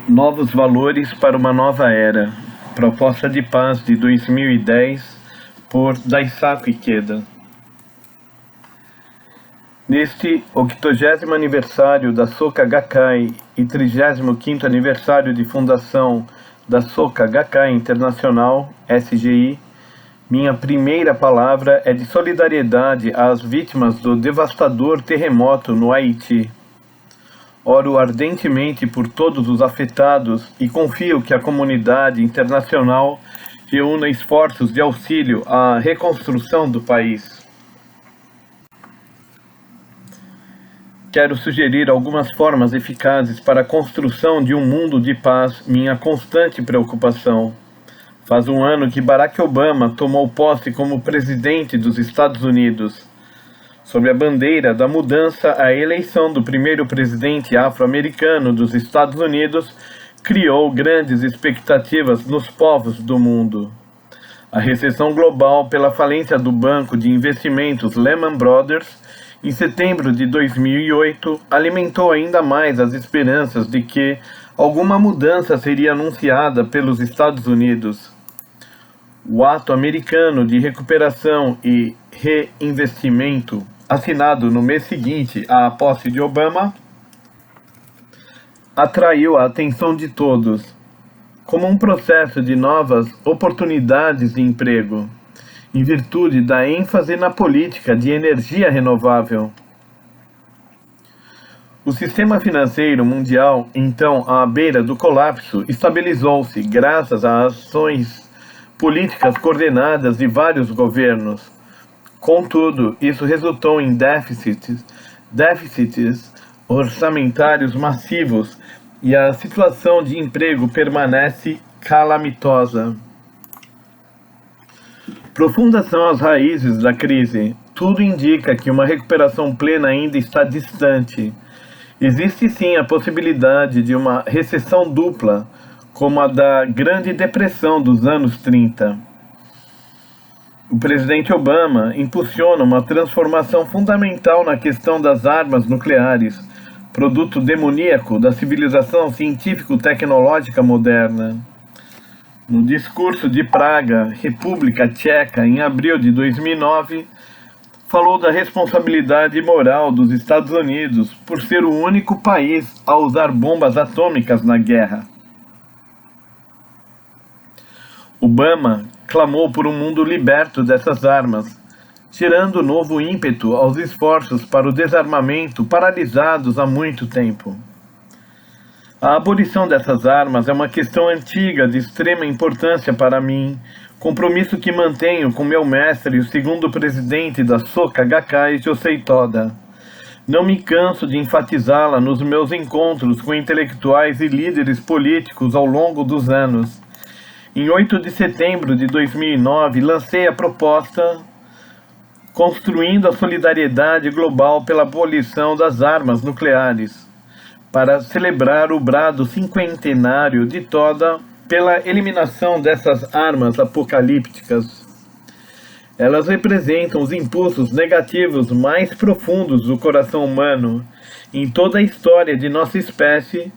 Novos valores para uma nova era. Proposta de paz de 2010 por Daisaku Ikeda. Neste 80º aniversário da Soka Gakkai e 35º aniversário de fundação da Soka Gakkai Internacional, SGI, minha primeira palavra é de solidariedade às vítimas do devastador terremoto no Haiti. Oro ardentemente por todos os afetados e confio que a comunidade internacional reúna esforços de auxílio à reconstrução do país. Quero sugerir algumas formas eficazes para a construção de um mundo de paz, minha constante preocupação. Faz um ano que Barack Obama tomou posse como presidente dos Estados Unidos. Sob a bandeira da mudança, a eleição do primeiro presidente afro-americano dos Estados Unidos criou grandes expectativas nos povos do mundo. A recessão global pela falência do banco de investimentos Lehman Brothers, em setembro de 2008, alimentou ainda mais as esperanças de que alguma mudança seria anunciada pelos Estados Unidos. O Ato Americano de Recuperação e Reinvestimento, assinado no mês seguinte à posse de Obama, atraiu a atenção de todos, como um processo de novas oportunidades de emprego, em virtude da ênfase na política de energia renovável. O sistema financeiro mundial, então à beira do colapso, estabilizou-se graças a ações políticas coordenadas de vários governos. Contudo, isso resultou em déficits orçamentários massivos e a situação de emprego permanece calamitosa. Profundas são as raízes da crise. Tudo indica que uma recuperação plena ainda está distante. Existe sim a possibilidade de uma recessão dupla, como a da Grande Depressão dos anos 30. O presidente Obama impulsiona uma transformação fundamental na questão das armas nucleares, produto demoníaco da civilização científico-tecnológica moderna. No discurso de Praga, República Tcheca, em abril de 2009, falou da responsabilidade moral dos Estados Unidos por ser o único país a usar bombas atômicas na guerra. Obama clamou por um mundo liberto dessas armas, tirando novo ímpeto aos esforços para o desarmamento paralisados há muito tempo. A abolição dessas armas é uma questão antiga de extrema importância para mim, compromisso que mantenho com meu mestre e o segundo presidente da Soka Gakkai, Josei Toda. Não me canso de enfatizá-la nos meus encontros com intelectuais e líderes políticos ao longo dos anos. Em 8 de setembro de 2009, lancei a proposta Construindo a Solidariedade Global pela Abolição das Armas Nucleares, para celebrar o brado cinquentenário de Toda pela eliminação dessas armas apocalípticas. Elas representam os impulsos negativos mais profundos do coração humano em toda a história de nossa espécie.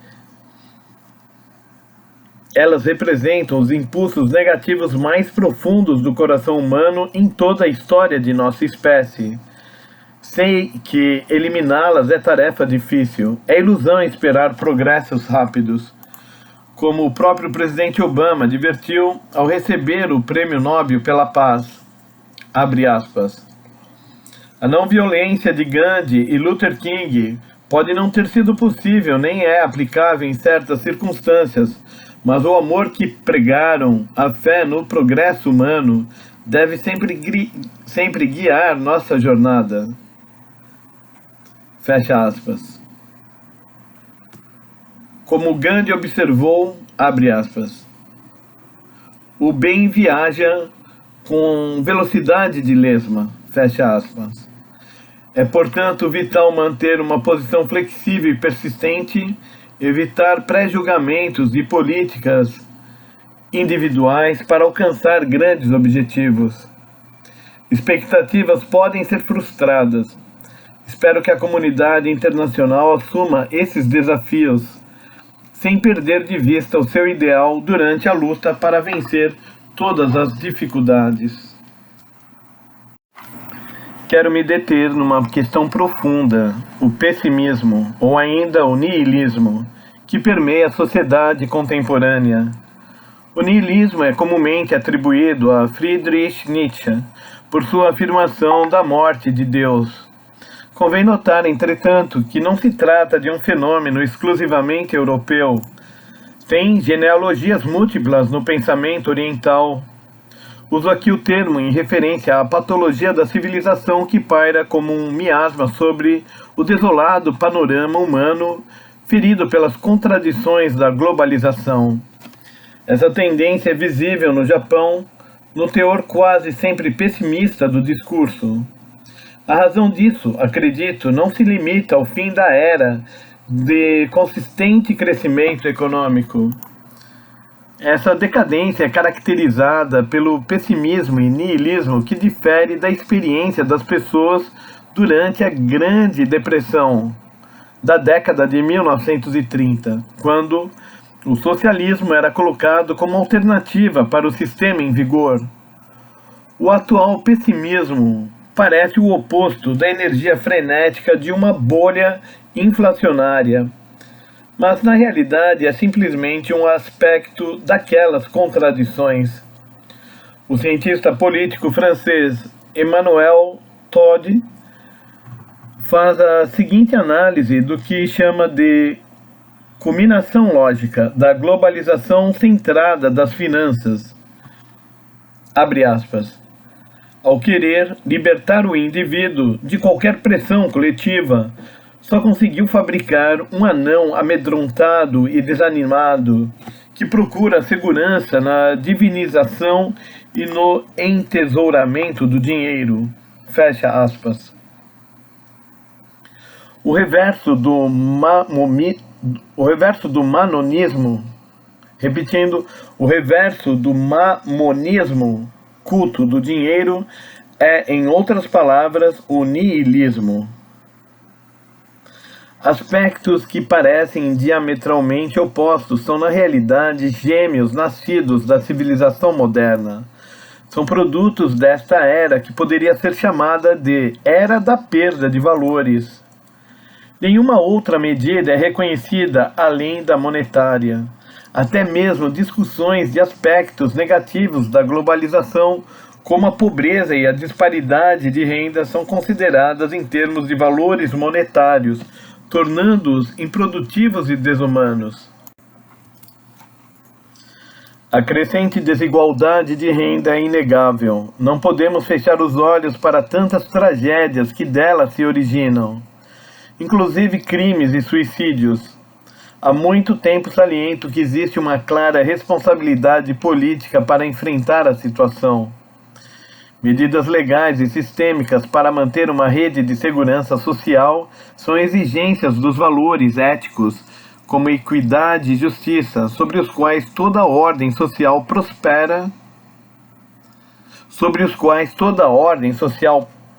Elas representam os impulsos negativos mais profundos do coração humano em toda a história de nossa espécie. Sei que eliminá-las é tarefa difícil. É ilusão esperar progressos rápidos. Como o próprio presidente Obama advertiu ao receber o Prêmio Nobel pela Paz. Abre aspas. A não violência de Gandhi e Luther King pode não ter sido possível nem é aplicável em certas circunstâncias, mas o amor que pregaram, a fé no progresso humano, deve sempre guiar nossa jornada. Fecha aspas. Como Gandhi observou, abre aspas, o bem viaja com velocidade de lesma, fecha aspas. É, portanto, vital manter uma posição flexível e persistente, evitar pré-julgamentos e políticas individuais para alcançar grandes objetivos. Expectativas podem ser frustradas. Espero que a comunidade internacional assuma esses desafios sem perder de vista o seu ideal durante a luta para vencer todas as dificuldades. Quero me deter numa questão profunda, o pessimismo, ou ainda o niilismo, que permeia a sociedade contemporânea. O niilismo é comumente atribuído a Friedrich Nietzsche, por sua afirmação da morte de Deus. Convém notar, entretanto, que não se trata de um fenômeno exclusivamente europeu. Tem genealogias múltiplas no pensamento oriental. Uso aqui o termo em referência à patologia da civilização que paira como um miasma sobre o desolado panorama humano ferido pelas contradições da globalização. Essa tendência é visível no Japão, no teor quase sempre pessimista do discurso. A razão disso, acredito, não se limita ao fim da era de consistente crescimento econômico. Essa decadência é caracterizada pelo pessimismo e niilismo que difere da experiência das pessoas durante a Grande Depressão da década de 1930, quando o socialismo era colocado como alternativa para o sistema em vigor. O atual pessimismo parece o oposto da energia frenética de uma bolha inflacionária, mas na realidade é simplesmente um aspecto daquelas contradições. O cientista político francês Emmanuel Todd faz a seguinte análise do que chama de culminação lógica da globalização centrada das finanças. Abre aspas. Ao querer libertar o indivíduo de qualquer pressão coletiva, só conseguiu fabricar um anão amedrontado e desanimado, que procura segurança na divinização e no entesouramento do dinheiro. Fecha aspas. O reverso do manonismo, repetindo, o reverso do mamonismo, culto do dinheiro, é, em outras palavras, o niilismo. Aspectos que parecem diametralmente opostos são, na realidade, gêmeos nascidos da civilização moderna. São produtos desta era que poderia ser chamada de Era da Perda de Valores. Nenhuma outra medida é reconhecida além da monetária. Até mesmo discussões de aspectos negativos da globalização, como a pobreza e a disparidade de renda, são consideradas em termos de valores monetários, tornando-os improdutivos e desumanos. A crescente desigualdade de renda é inegável. Não podemos fechar os olhos para tantas tragédias que dela se originam, inclusive crimes e suicídios. Há muito tempo saliento que existe uma clara responsabilidade política para enfrentar a situação. Medidas legais e sistêmicas para manter uma rede de segurança social são exigências dos valores éticos, como equidade e justiça, sobre os quais toda ordem social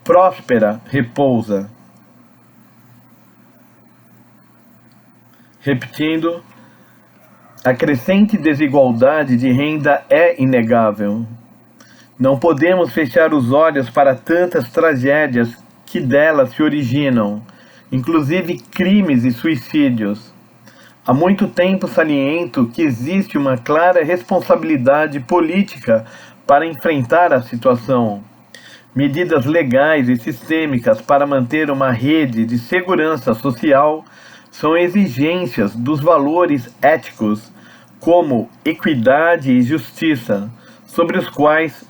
próspera repousa. Repetindo, a crescente desigualdade de renda é inegável. Não podemos fechar os olhos para tantas tragédias que delas se originam, inclusive crimes e suicídios. Há muito tempo saliento que existe uma clara responsabilidade política para enfrentar a situação. Medidas legais e sistêmicas para manter uma rede de segurança social são exigências dos valores éticos, como equidade e justiça, sobre os quais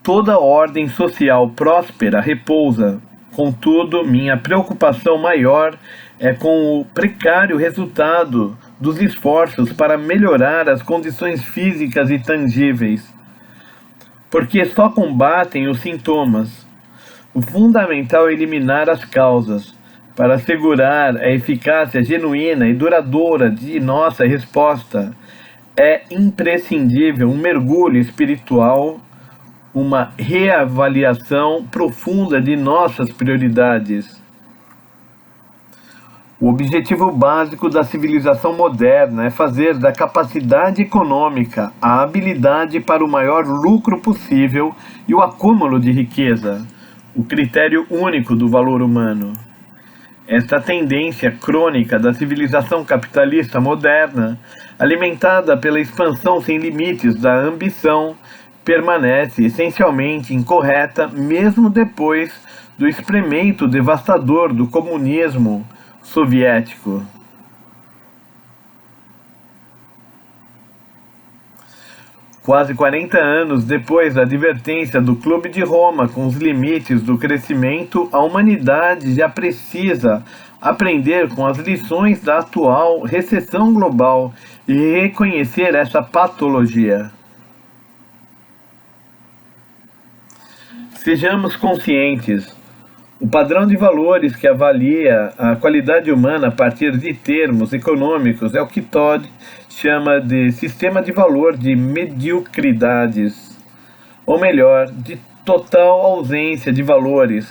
toda ordem social próspera repousa. Contudo, minha preocupação maior é com o precário resultado dos esforços para melhorar as condições físicas e tangíveis, porque só combatem os sintomas. O fundamental é eliminar as causas. Para assegurar a eficácia genuína e duradoura de nossa resposta, é imprescindível um mergulho espiritual, uma reavaliação profunda de nossas prioridades. O objetivo básico da civilização moderna é fazer da capacidade econômica a habilidade para o maior lucro possível e o acúmulo de riqueza, o critério único do valor humano. Esta tendência crônica da civilização capitalista moderna, alimentada pela expansão sem limites da ambição, permanece essencialmente incorreta mesmo depois do espremento devastador do comunismo soviético. Quase 40 anos depois da advertência do Clube de Roma com os limites do crescimento, a humanidade já precisa aprender com as lições da atual recessão global e reconhecer essa patologia. Sejamos conscientes. O padrão de valores que avalia a qualidade humana a partir de termos econômicos é o que Todd chama de sistema de valor de mediocridades, ou melhor, de total ausência de valores.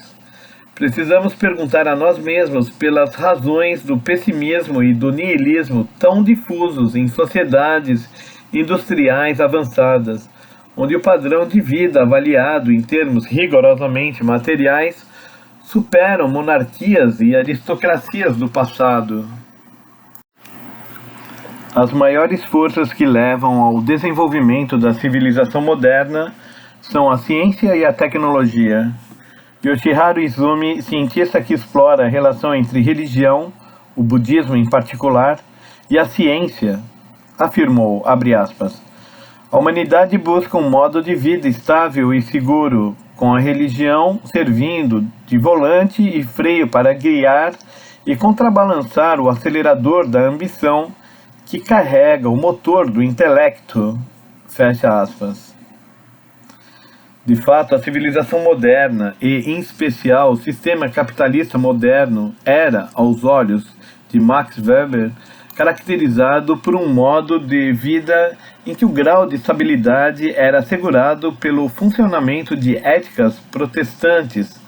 Precisamos perguntar a nós mesmos pelas razões do pessimismo e do niilismo tão difusos em sociedades industriais avançadas, onde o padrão de vida avaliado em termos rigorosamente materiais superam monarquias e aristocracias do passado. As maiores forças que levam ao desenvolvimento da civilização moderna são a ciência e a tecnologia. Yoshiharu Izumi, cientista que explora a relação entre religião, o budismo em particular, e a ciência, afirmou, abre aspas, a humanidade busca um modo de vida estável e seguro, com a religião servindo de volante e freio para guiar e contrabalançar o acelerador da ambição que carrega o motor do intelecto. Fecha aspas. De fato, a civilização moderna e, em especial, o sistema capitalista moderno era, aos olhos de Max Weber, caracterizado por um modo de vida em que o grau de estabilidade era assegurado pelo funcionamento de éticas protestantes,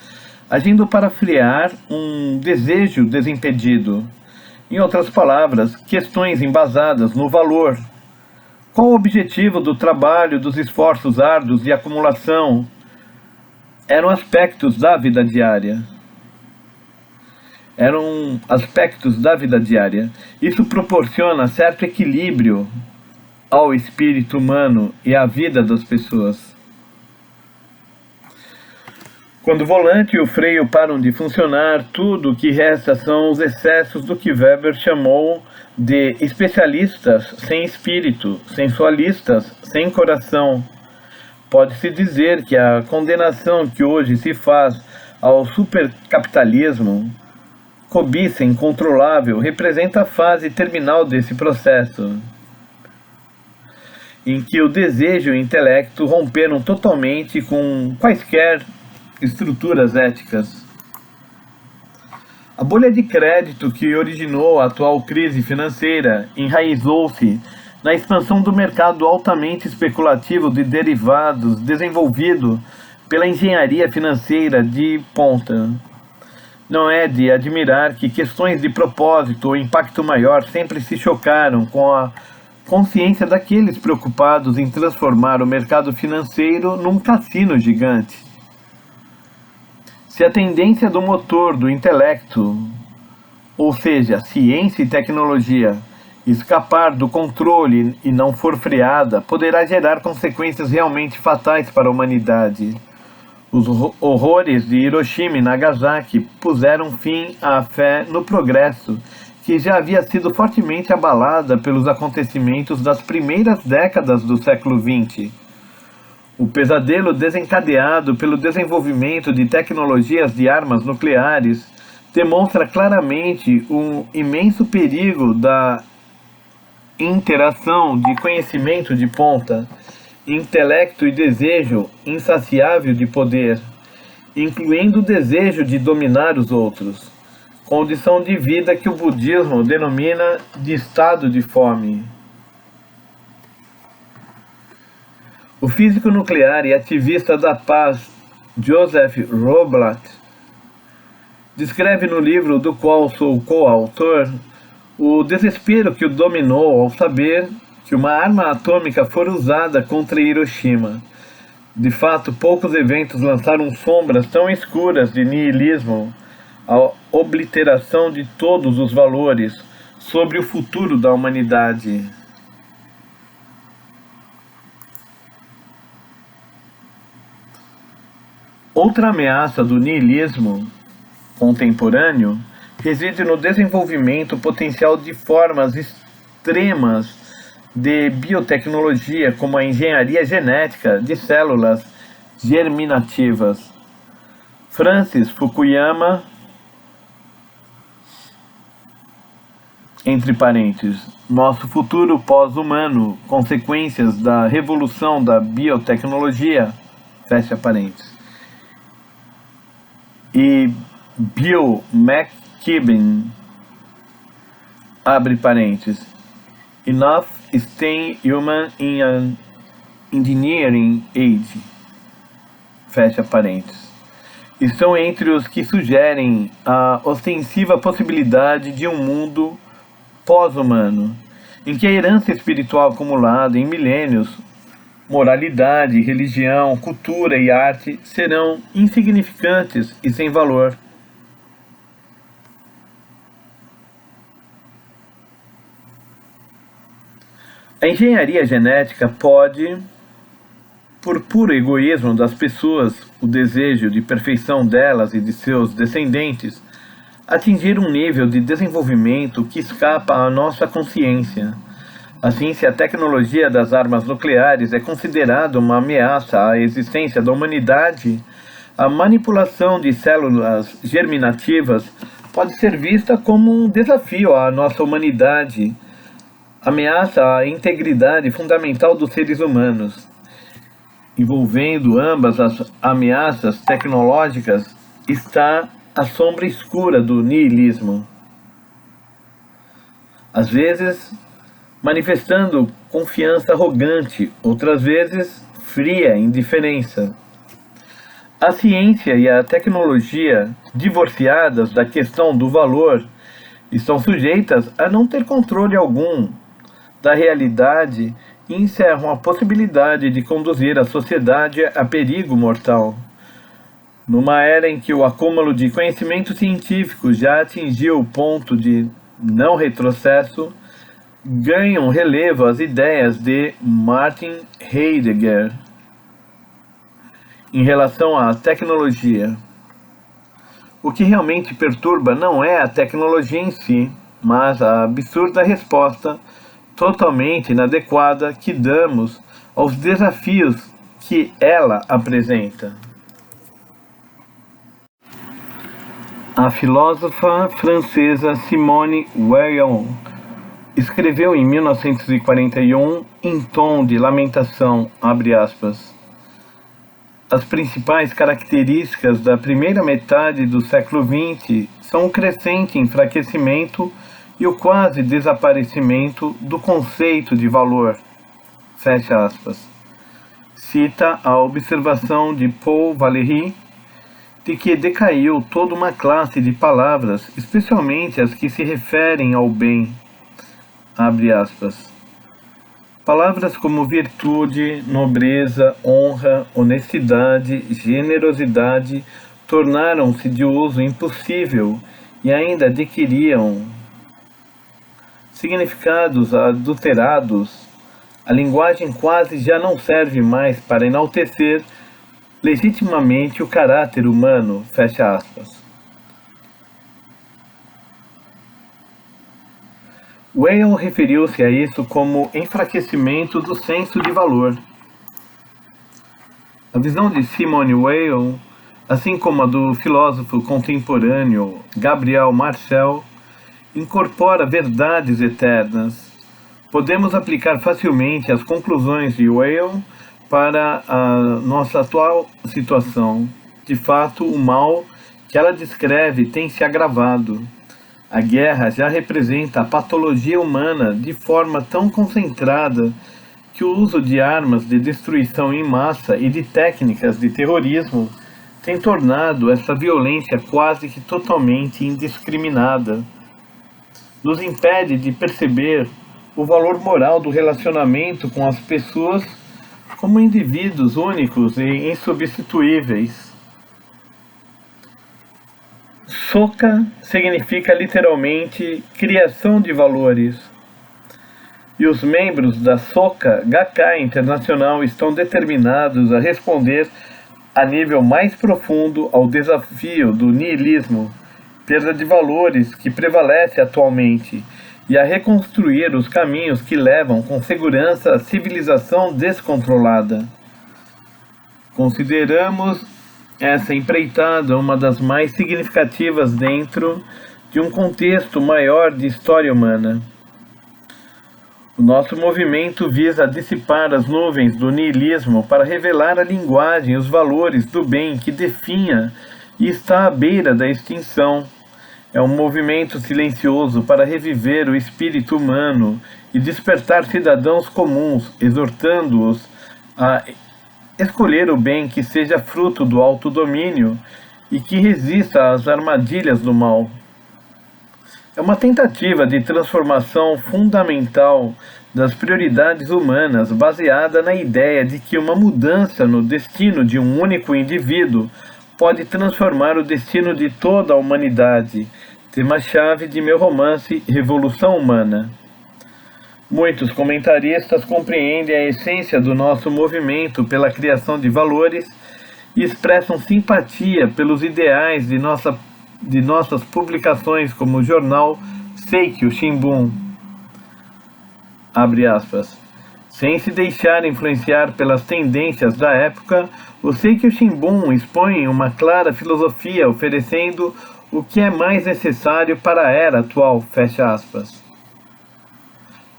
agindo para frear um desejo desimpedido. Em outras palavras, questões embasadas no valor. Qual o objetivo do trabalho, dos esforços árduos de acumulação? Eram aspectos da vida diária. Isso proporciona certo equilíbrio ao espírito humano e à vida das pessoas. Quando o volante e o freio param de funcionar, tudo o que resta são os excessos do que Weber chamou de especialistas sem espírito, sensualistas sem coração. Pode-se dizer que a condenação que hoje se faz ao supercapitalismo, cobiça incontrolável, representa a fase terminal desse processo, em que o desejo e o intelecto romperam totalmente com quaisquer estruturas éticas. A bolha de crédito que originou a atual crise financeira enraizou-se na expansão do mercado altamente especulativo de derivados desenvolvido pela engenharia financeira de ponta. Não é de admirar que questões de propósito ou impacto maior sempre se chocaram com a consciência daqueles preocupados em transformar o mercado financeiro num cassino gigante. Se a tendência do motor do intelecto, ou seja, ciência e tecnologia, escapar do controle e não for freada, poderá gerar consequências realmente fatais para a humanidade. Os horrores de Hiroshima e Nagasaki puseram fim à fé no progresso, que já havia sido fortemente abalada pelos acontecimentos das primeiras décadas do século XX. O pesadelo desencadeado pelo desenvolvimento de tecnologias de armas nucleares demonstra claramente um imenso perigo da interação de conhecimento de ponta, intelecto e desejo insaciável de poder, incluindo o desejo de dominar os outros, condição de vida que o budismo denomina de estado de fome. O físico nuclear e ativista da paz Joseph Roblat descreve no livro do qual sou coautor o desespero que o dominou ao saber que uma arma atômica fora usada contra Hiroshima. De fato, poucos eventos lançaram sombras tão escuras de niilismo, a obliteração de todos os valores sobre o futuro da humanidade. Outra ameaça do niilismo contemporâneo reside no desenvolvimento potencial de formas extremas de biotecnologia, como a engenharia genética de células germinativas. Francis Fukuyama, entre parênteses, nosso futuro pós-humano, consequências da revolução da biotecnologia, fecha parênteses, e Bill McKibben, abre parênteses, Enough Staying Human in an Engineering Age, fecha parênteses, estão entre os que sugerem a ostensiva possibilidade de um mundo pós-humano, em que a herança espiritual acumulada em milênios, moralidade, religião, cultura e arte serão insignificantes e sem valor. A engenharia genética pode, por puro egoísmo das pessoas, o desejo de perfeição delas e de seus descendentes, atingir um nível de desenvolvimento que escapa à nossa consciência. Assim, se a tecnologia das armas nucleares é considerada uma ameaça à existência da humanidade, a manipulação de células germinativas pode ser vista como um desafio à nossa humanidade, ameaça à integridade fundamental dos seres humanos. Envolvendo ambas as ameaças tecnológicas está a sombra escura do niilismo. Às vezes, manifestando confiança arrogante, outras vezes, fria indiferença. A ciência e a tecnologia, divorciadas da questão do valor, estão sujeitas a não ter controle algum da realidade e encerram a possibilidade de conduzir a sociedade a perigo mortal. Numa era em que o acúmulo de conhecimento científico já atingiu o ponto de não retrocesso, ganham relevo as ideias de Martin Heidegger em relação à tecnologia. O que realmente perturba não é a tecnologia em si, mas a absurda resposta totalmente inadequada que damos aos desafios que ela apresenta. A filósofa francesa Simone Weil escreveu em 1941, em tom de lamentação, abre aspas, as principais características da primeira metade do século XX são o crescente enfraquecimento e o quase desaparecimento do conceito de valor, fecha aspas. Cita a observação de Paul Valéry de que decaiu toda uma classe de palavras, especialmente as que se referem ao bem, abre aspas. Palavras como virtude, nobreza, honra, honestidade, generosidade tornaram-se de uso impossível e ainda adquiriam significados adulterados. A linguagem quase já não serve mais para enaltecer legitimamente o caráter humano, fecha aspas. Weil referiu-se a isso como enfraquecimento do senso de valor. A visão de Simone Weil, assim como a do filósofo contemporâneo Gabriel Marcel, incorpora verdades eternas. Podemos aplicar facilmente as conclusões de Weil para a nossa atual situação. De fato, o mal que ela descreve tem se agravado. A guerra já representa a patologia humana de forma tão concentrada que o uso de armas de destruição em massa e de técnicas de terrorismo tem tornado essa violência quase que totalmente indiscriminada. Nos impede de perceber o valor moral do relacionamento com as pessoas como indivíduos únicos e insubstituíveis. Soka significa literalmente criação de valores. E os membros da Soka Gakkai Internacional estão determinados a responder a nível mais profundo ao desafio do niilismo, perda de valores que prevalece atualmente, e a reconstruir os caminhos que levam com segurança à civilização descontrolada. Consideramos essa empreitada uma das mais significativas dentro de um contexto maior de história humana. O nosso movimento visa dissipar as nuvens do niilismo para revelar a linguagem e os valores do bem que definha e está à beira da extinção. É um movimento silencioso para reviver o espírito humano e despertar cidadãos comuns, exortando-os a escolher o bem que seja fruto do autodomínio e que resista às armadilhas do mal. É uma tentativa de transformação fundamental das prioridades humanas baseada na ideia de que uma mudança no destino de um único indivíduo pode transformar o destino de toda a humanidade, tema-chave de meu romance Revolução Humana. Muitos comentaristas compreendem a essência do nosso movimento pela criação de valores e expressam simpatia pelos ideais de nossas publicações como o jornal Seikyo Shimbun. Abre aspas. Sem se deixar influenciar pelas tendências da época, o Seikyo Shimbun expõe uma clara filosofia oferecendo o que é mais necessário para a era atual, fecha aspas.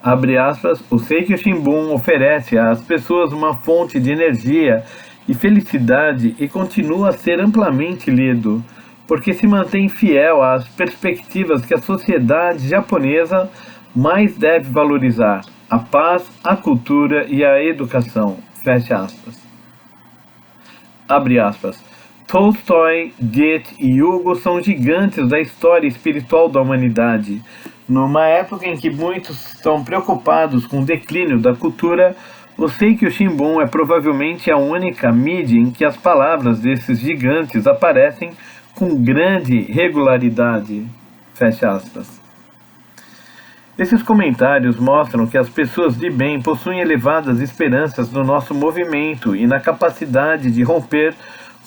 Abre aspas, o Seikyo Shimbun oferece às pessoas uma fonte de energia e felicidade e continua a ser amplamente lido, porque se mantém fiel às perspectivas que a sociedade japonesa mais deve valorizar, a paz, a cultura e a educação, fecha aspas. Abre aspas. Tolstói, Goethe e Hugo são gigantes da história espiritual da humanidade. Numa época em que muitos estão preocupados com o declínio da cultura, o Seikyo Shimbun é provavelmente a única mídia em que as palavras desses gigantes aparecem com grande regularidade. Fecha aspas. Esses comentários mostram que as pessoas de bem possuem elevadas esperanças no nosso movimento e na capacidade de romper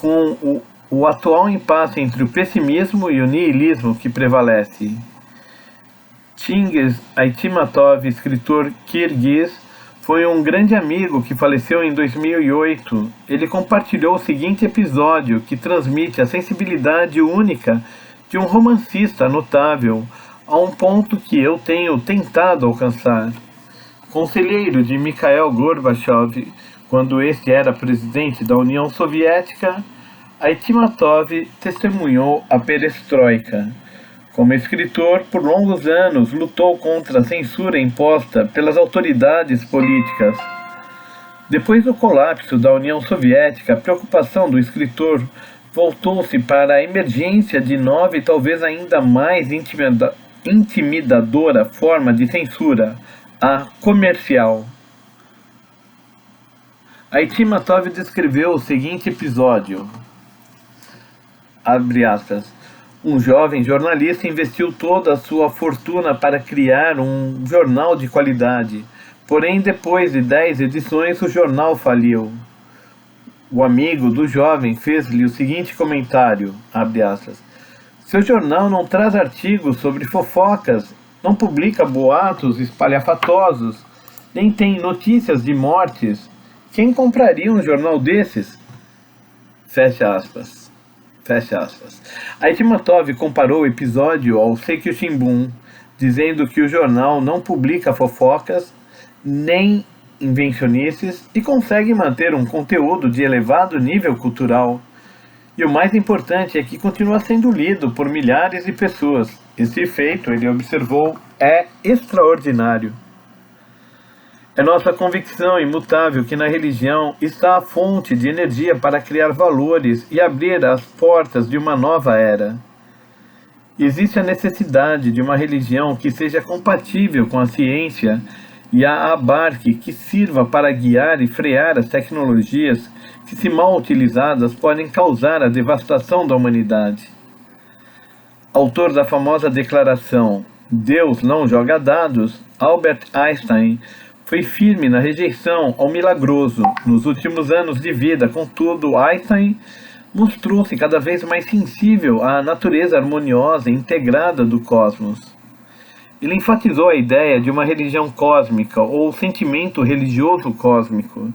com o atual impasse entre o pessimismo e o niilismo que prevalece. Chingiz Aitmatov, escritor kirguiz, foi um grande amigo que faleceu em 2008. Ele compartilhou o seguinte episódio que transmite a sensibilidade única de um romancista notável, a um ponto que eu tenho tentado alcançar. Conselheiro de Mikhail Gorbachev, quando este era presidente da União Soviética, Aitmatov testemunhou a perestroika. Como escritor, por longos anos lutou contra a censura imposta pelas autoridades políticas. Depois do colapso da União Soviética, a preocupação do escritor voltou-se para a emergência de nova e talvez ainda mais intimidadora forma de censura, a comercial. Aitmatov descreveu o seguinte episódio, abre aspas, um jovem jornalista investiu toda a sua fortuna para criar um jornal de qualidade, porém depois de 10 edições o jornal faliu. O amigo do jovem fez-lhe o seguinte comentário, abre aspas, seu jornal não traz artigos sobre fofocas, não publica boatos espalhafatosos, nem tem notícias de mortes. Quem compraria um jornal desses? Fecha aspas. Fecha aspas. Aitmatov comparou o episódio ao Seikyo Shimbun, dizendo que o jornal não publica fofocas, nem invencionices e consegue manter um conteúdo de elevado nível cultural. E o mais importante é que continua sendo lido por milhares de pessoas. Esse feito, ele observou, é extraordinário. É nossa convicção imutável que na religião está a fonte de energia para criar valores e abrir as portas de uma nova era. Existe a necessidade de uma religião que seja compatível com a ciência e a abarque que sirva para guiar e frear as tecnologias que, se mal utilizadas, podem causar a devastação da humanidade. Autor da famosa declaração "Deus não joga dados", Albert Einstein foi firme na rejeição ao milagroso. Nos últimos anos de vida, contudo, Einstein mostrou-se cada vez mais sensível à natureza harmoniosa e integrada do cosmos. Ele enfatizou a ideia de uma religião cósmica ou sentimento religioso cósmico.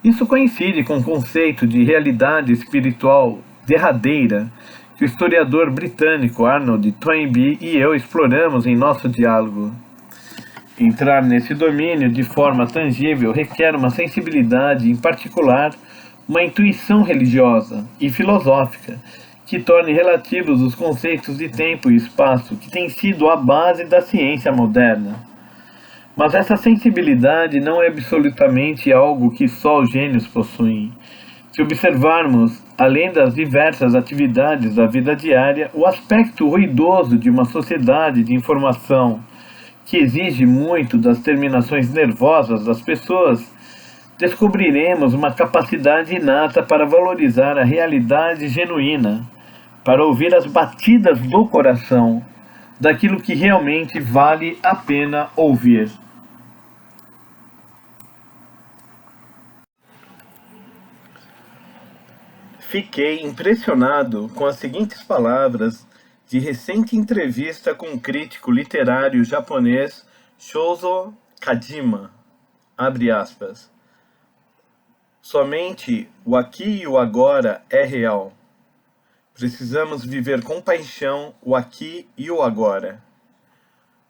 Isso coincide com o conceito de realidade espiritual derradeira que o historiador britânico Arnold Toynbee e eu exploramos em nosso diálogo. Entrar nesse domínio de forma tangível requer uma sensibilidade, em particular, uma intuição religiosa e filosófica que torne relativos os conceitos de tempo e espaço que têm sido a base da ciência moderna. Mas essa sensibilidade não é absolutamente algo que só os gênios possuem. Se observarmos, além das diversas atividades da vida diária, o aspecto ruidoso de uma sociedade de informação que exige muito das terminações nervosas das pessoas, descobriremos uma capacidade inata para valorizar a realidade genuína, para ouvir as batidas do coração, daquilo que realmente vale a pena ouvir. Fiquei impressionado com as seguintes palavras de recente entrevista com o crítico literário japonês Shouzo Kajima, abre aspas. Somente o aqui e o agora é real. Precisamos viver com paixão o aqui e o agora.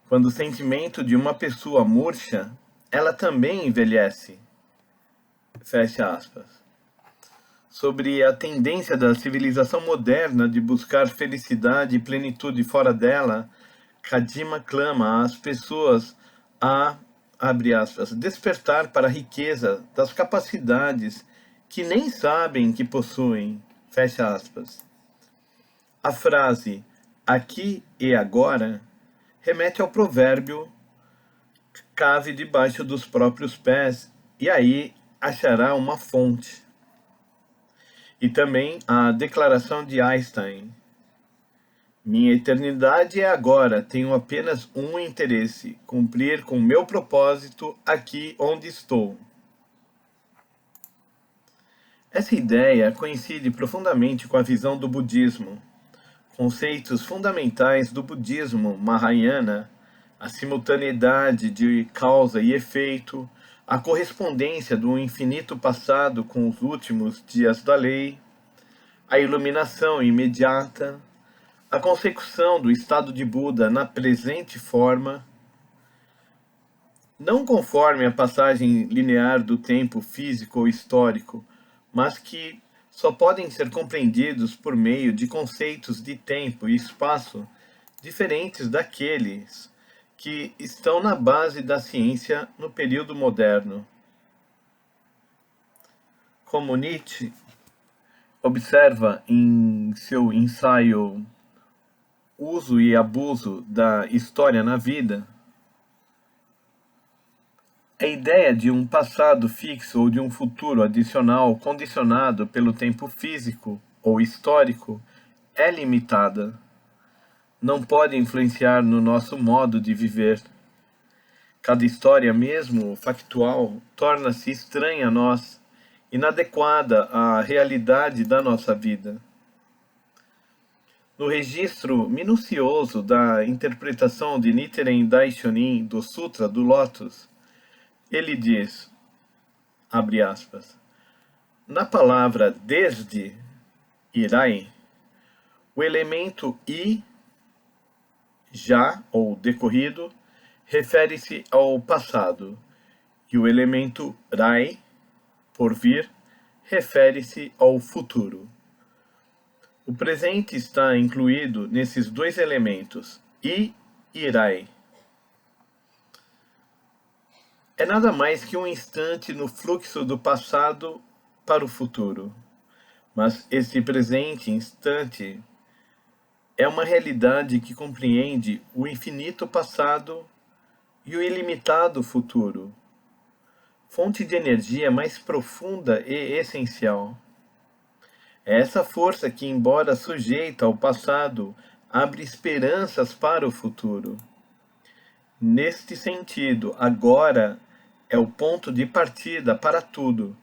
Quando o sentimento de uma pessoa murcha, ela também envelhece. Fecha aspas. Sobre a tendência da civilização moderna de buscar felicidade e plenitude fora dela, Kajima clama às pessoas a, abre aspas, despertar para a riqueza das capacidades que nem sabem que possuem, fecha aspas. A frase aqui e agora remete ao provérbio cave debaixo dos próprios pés e aí achará uma fonte. E também a declaração de Einstein. Minha eternidade é agora, tenho apenas um interesse, cumprir com meu propósito aqui onde estou. Essa ideia coincide profundamente com a visão do budismo. Conceitos fundamentais do budismo Mahayana, a simultaneidade de causa e efeito, a correspondência do infinito passado com os últimos dias da lei, a iluminação imediata, a consecução do estado de Buda na presente forma, não conforme a passagem linear do tempo físico ou histórico, mas que só podem ser compreendidos por meio de conceitos de tempo e espaço diferentes daqueles que estão na base da ciência no período moderno. Como Nietzsche observa em seu ensaio Uso e Abuso da História na Vida, a ideia de um passado fixo ou de um futuro adicional condicionado pelo tempo físico ou histórico é limitada. Não pode influenciar no nosso modo de viver. Cada história, mesmo factual, torna-se estranha a nós, inadequada à realidade da nossa vida. No registro minucioso da interpretação de Nichiren Daishonin do Sutra do Lótus, ele diz, abre aspas, na palavra desde, irai, o elemento i, já ou decorrido, refere-se ao passado, e o elemento rai, por vir, refere-se ao futuro. O presente está incluído nesses dois elementos, i e rai. é nada mais que um instante no fluxo do passado para o futuro. Mas esse presente instante é uma realidade que compreende o infinito passado e o ilimitado futuro, fonte de energia mais profunda e essencial. É essa força que, embora sujeita ao passado, abre esperanças para o futuro. Neste sentido, agora é o ponto de partida para tudo.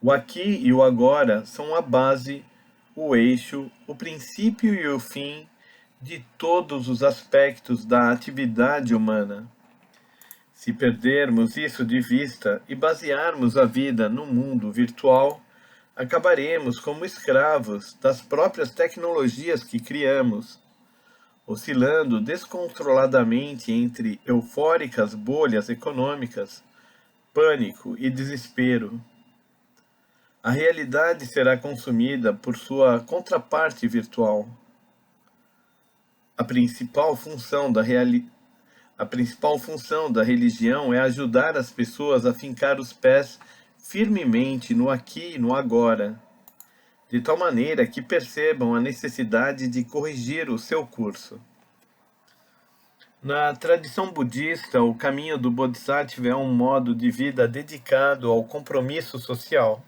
O aqui e o agora são a base, o eixo, o princípio e o fim de todos os aspectos da atividade humana. Se perdermos isso de vista e basearmos a vida no mundo virtual, acabaremos como escravos das próprias tecnologias que criamos, oscilando descontroladamente entre eufóricas bolhas econômicas, pânico e desespero. A realidade será consumida por sua contraparte virtual. A principal função da religião é ajudar as pessoas a fincar os pés firmemente no aqui e no agora, de tal maneira que percebam a necessidade de corrigir o seu curso. Na tradição budista, o caminho do Bodhisattva é um modo de vida dedicado ao compromisso social.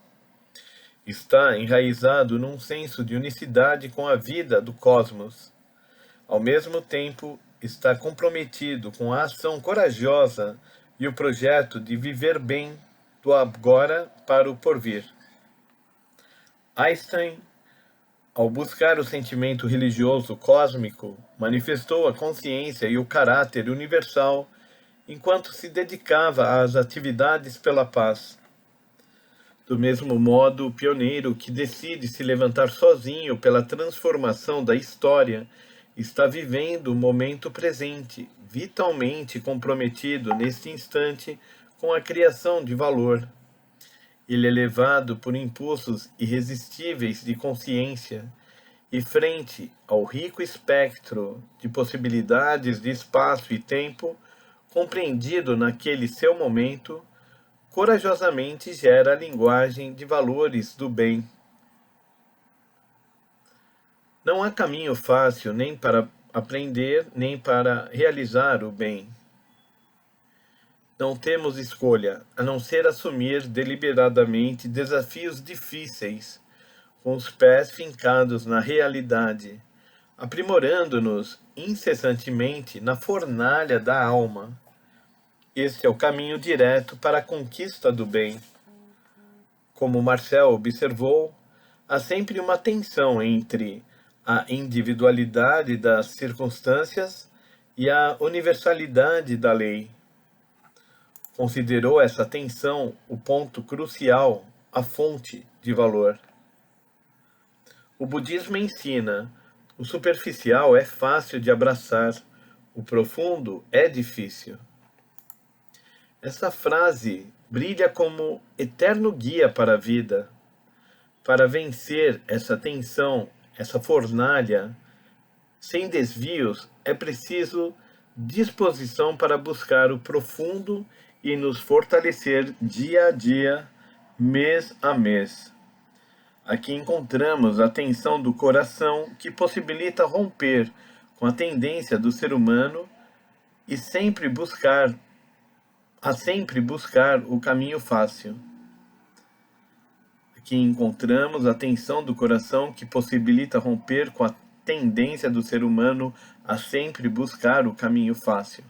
Está enraizado num senso de unicidade com a vida do cosmos. Ao mesmo tempo, está comprometido com a ação corajosa e o projeto de viver bem do agora para o porvir. Einstein, ao buscar o sentimento religioso cósmico, manifestou a consciência e o caráter universal enquanto se dedicava às atividades pela paz. Do mesmo modo, o pioneiro que decide se levantar sozinho pela transformação da história está vivendo o momento presente, vitalmente comprometido neste instante com a criação de valor. Ele é levado por impulsos irresistíveis de consciência e, frente ao rico espectro de possibilidades de espaço e tempo, compreendido naquele seu momento, corajosamente gera a linguagem de valores do bem. Não há caminho fácil nem para aprender, nem para realizar o bem. Não temos escolha, a não ser assumir deliberadamente desafios difíceis, com os pés fincados na realidade, aprimorando-nos incessantemente na fornalha da alma. Este é o caminho direto para a conquista do bem. Como Marcel observou, há sempre uma tensão entre a individualidade das circunstâncias e a universalidade da lei. Considerou essa tensão o ponto crucial, a fonte de valor. O budismo ensina: o superficial é fácil de abraçar, o profundo é difícil. Essa frase brilha como eterno guia para a vida. Para vencer essa tensão, essa fornalha, sem desvios, é preciso disposição para buscar o profundo e nos fortalecer dia a dia, mês a mês. Aqui encontramos a tensão do coração que possibilita romper com a tendência do ser humano e sempre buscar o caminho fácil. Aqui encontramos a tensão do coração que possibilita romper com a tendência do ser humano a sempre buscar o caminho fácil,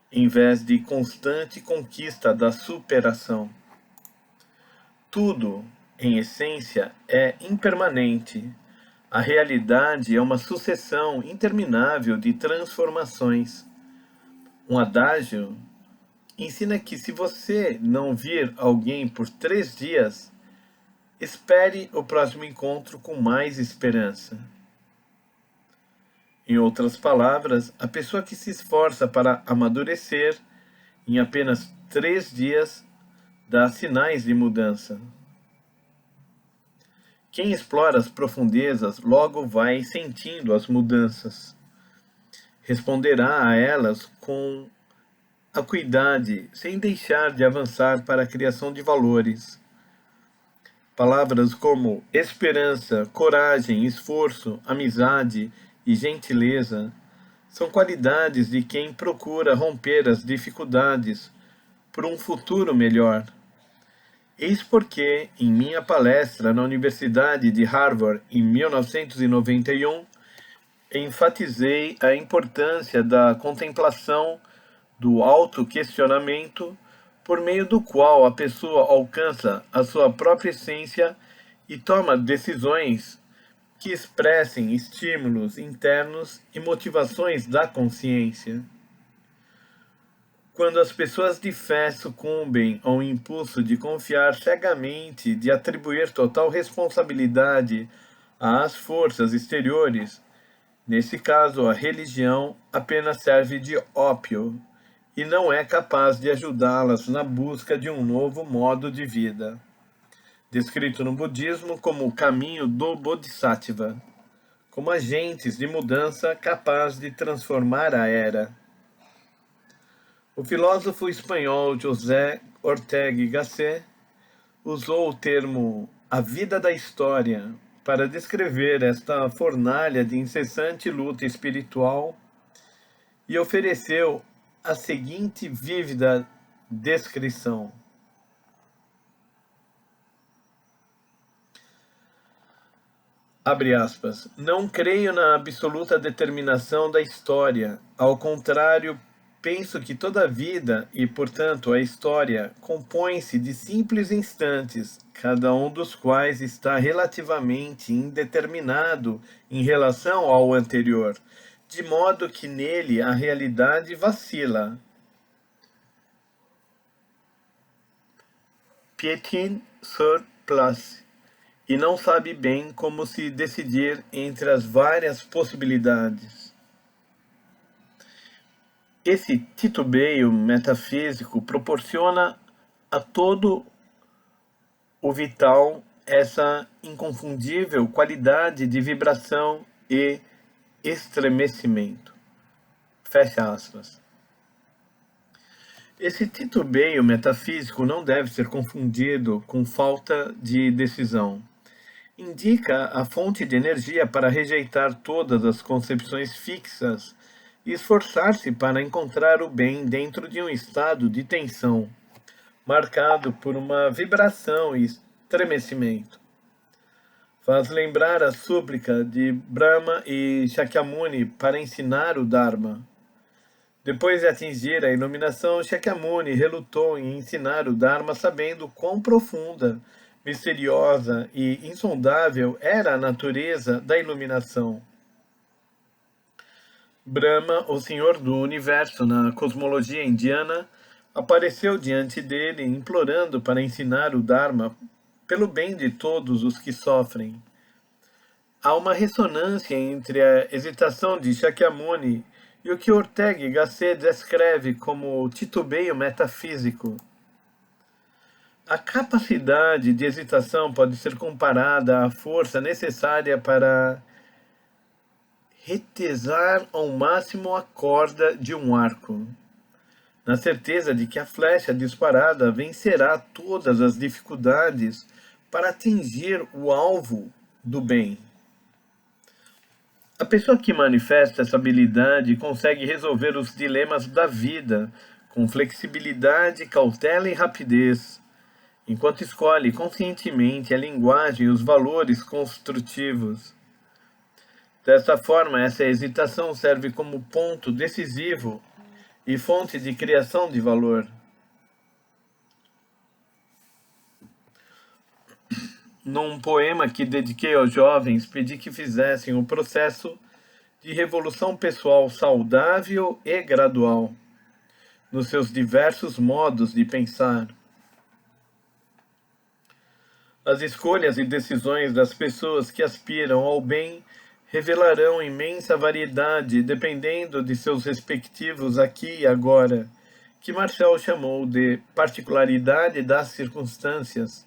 em vez de constante conquista da superação. Tudo, em essência, é impermanente. A realidade é uma sucessão interminável de transformações. Um adágio ensina que se você não vir alguém por 3 dias, espere o próximo encontro com mais esperança. Em outras palavras, a pessoa que se esforça para amadurecer, em apenas 3 dias, dá sinais de mudança. Quem explora as profundezas logo vai sentindo as mudanças. Responderá a elas com acuidade, sem deixar de avançar para a criação de valores. Palavras como esperança, coragem, esforço, amizade e gentileza são qualidades de quem procura romper as dificuldades por um futuro melhor. Eis porque, em minha palestra na Universidade de Harvard em 1991, enfatizei a importância da contemplação, do autoquestionamento, por meio do qual a pessoa alcança a sua própria essência e toma decisões que expressem estímulos internos e motivações da consciência. Quando as pessoas de fé sucumbem ao impulso de confiar cegamente, de atribuir total responsabilidade às forças exteriores, nesse caso a religião apenas serve de ópio e não é capaz de ajudá-las na busca de um novo modo de vida, descrito no budismo como o caminho do Bodhisattva, como agentes de mudança capaz de transformar a era. O filósofo espanhol José Ortega y Gasset usou o termo "a vida da história" para descrever esta fornalha de incessante luta espiritual e ofereceu a seguinte vívida descrição. Abre aspas. Não creio na absoluta determinação da história. Ao contrário, penso que toda a vida, e portanto a história, compõe-se de simples instantes, cada um dos quais está relativamente indeterminado em relação ao anterior, de modo que nele a realidade vacila. Piétine sur place, e não sabe bem como se decidir entre as várias possibilidades. Esse titubeio metafísico proporciona a todo o vital essa inconfundível qualidade de vibração e estremecimento. Fecha aspas. Esse titubeio metafísico não deve ser confundido com falta de decisão. Indica a fonte de energia para rejeitar todas as concepções fixas e esforçar-se para encontrar o bem dentro de um estado de tensão, marcado por uma vibração e estremecimento. Faz lembrar a súplica de Brahma e Shakyamuni para ensinar o Dharma. Depois de atingir a iluminação, Shakyamuni relutou em ensinar o Dharma, sabendo quão profunda, misteriosa e insondável era a natureza da iluminação. Brahma, o Senhor do Universo na cosmologia indiana, apareceu diante dele, implorando para ensinar o Dharma pelo bem de todos os que sofrem. Há uma ressonância entre a hesitação de Shakyamuni e o que Ortega y Gasset descreve como titubeio metafísico. A capacidade de hesitação pode ser comparada à força necessária para retesar ao máximo a corda de um arco, na certeza de que a flecha disparada vencerá todas as dificuldades para atingir o alvo do bem. A pessoa que manifesta essa habilidade consegue resolver os dilemas da vida com flexibilidade, cautela e rapidez, enquanto escolhe conscientemente a linguagem e os valores construtivos. Dessa forma, essa hesitação serve como ponto decisivo e fonte de criação de valor. Num poema que dediquei aos jovens, pedi que fizessem um processo de revolução pessoal saudável e gradual, nos seus diversos modos de pensar. As escolhas e decisões das pessoas que aspiram ao bem revelarão imensa variedade dependendo de seus respectivos aqui e agora, que Marshall chamou de particularidade das circunstâncias.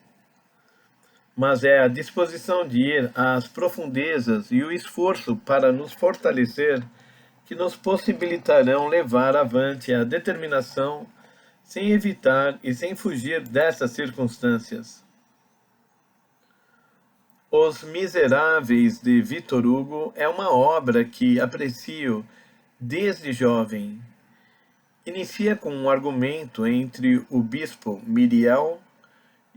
Mas é a disposição de ir às profundezas e o esforço para nos fortalecer que nos possibilitarão levar avante a determinação sem evitar e sem fugir dessas circunstâncias. Os Miseráveis, de Victor Hugo, é uma obra que aprecio desde jovem. Inicia com um argumento entre o bispo Myriel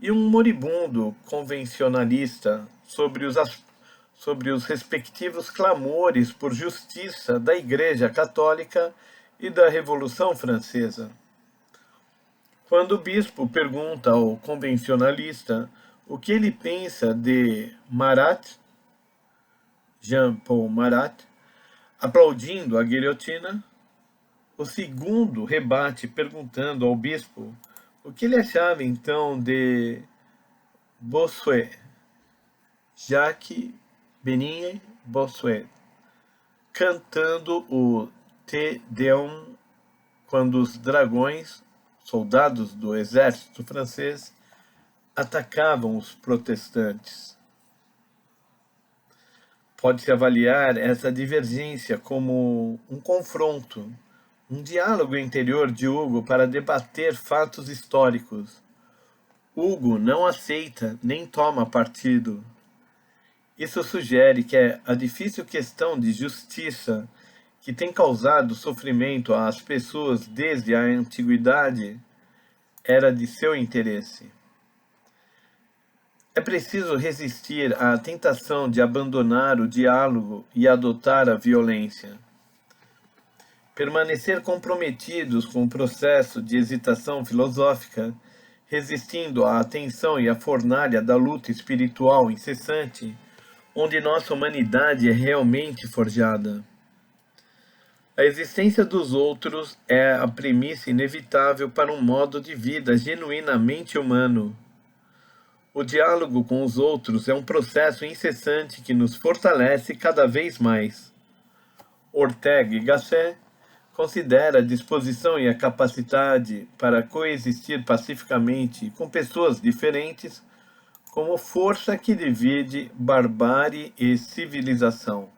e um moribundo convencionalista sobre os respectivos clamores por justiça da Igreja Católica e da Revolução Francesa. Quando o bispo pergunta ao convencionalista o que ele pensa de Marat, Jean-Paul Marat, aplaudindo a guilhotina, o segundo rebate perguntando ao bispo o que ele achava então de Bossuet, Jacques Bénigne Bossuet, cantando o Te Deum quando os dragões, soldados do exército francês, atacavam os protestantes. Pode-se avaliar essa divergência como um confronto, um diálogo interior de Hugo para debater fatos históricos. Hugo não aceita nem toma partido. Isso sugere que a difícil questão de justiça que tem causado sofrimento às pessoas desde a antiguidade era de seu interesse. É preciso resistir à tentação de abandonar o diálogo e adotar a violência. Permanecer comprometidos com o processo de hesitação filosófica, resistindo à tensão e à fornalha da luta espiritual incessante, onde nossa humanidade é realmente forjada. A existência dos outros é a premissa inevitável para um modo de vida genuinamente humano. O diálogo com os outros é um processo incessante que nos fortalece cada vez mais. Ortega y Gasset considera a disposição e a capacidade para coexistir pacificamente com pessoas diferentes como força que divide barbárie e civilização.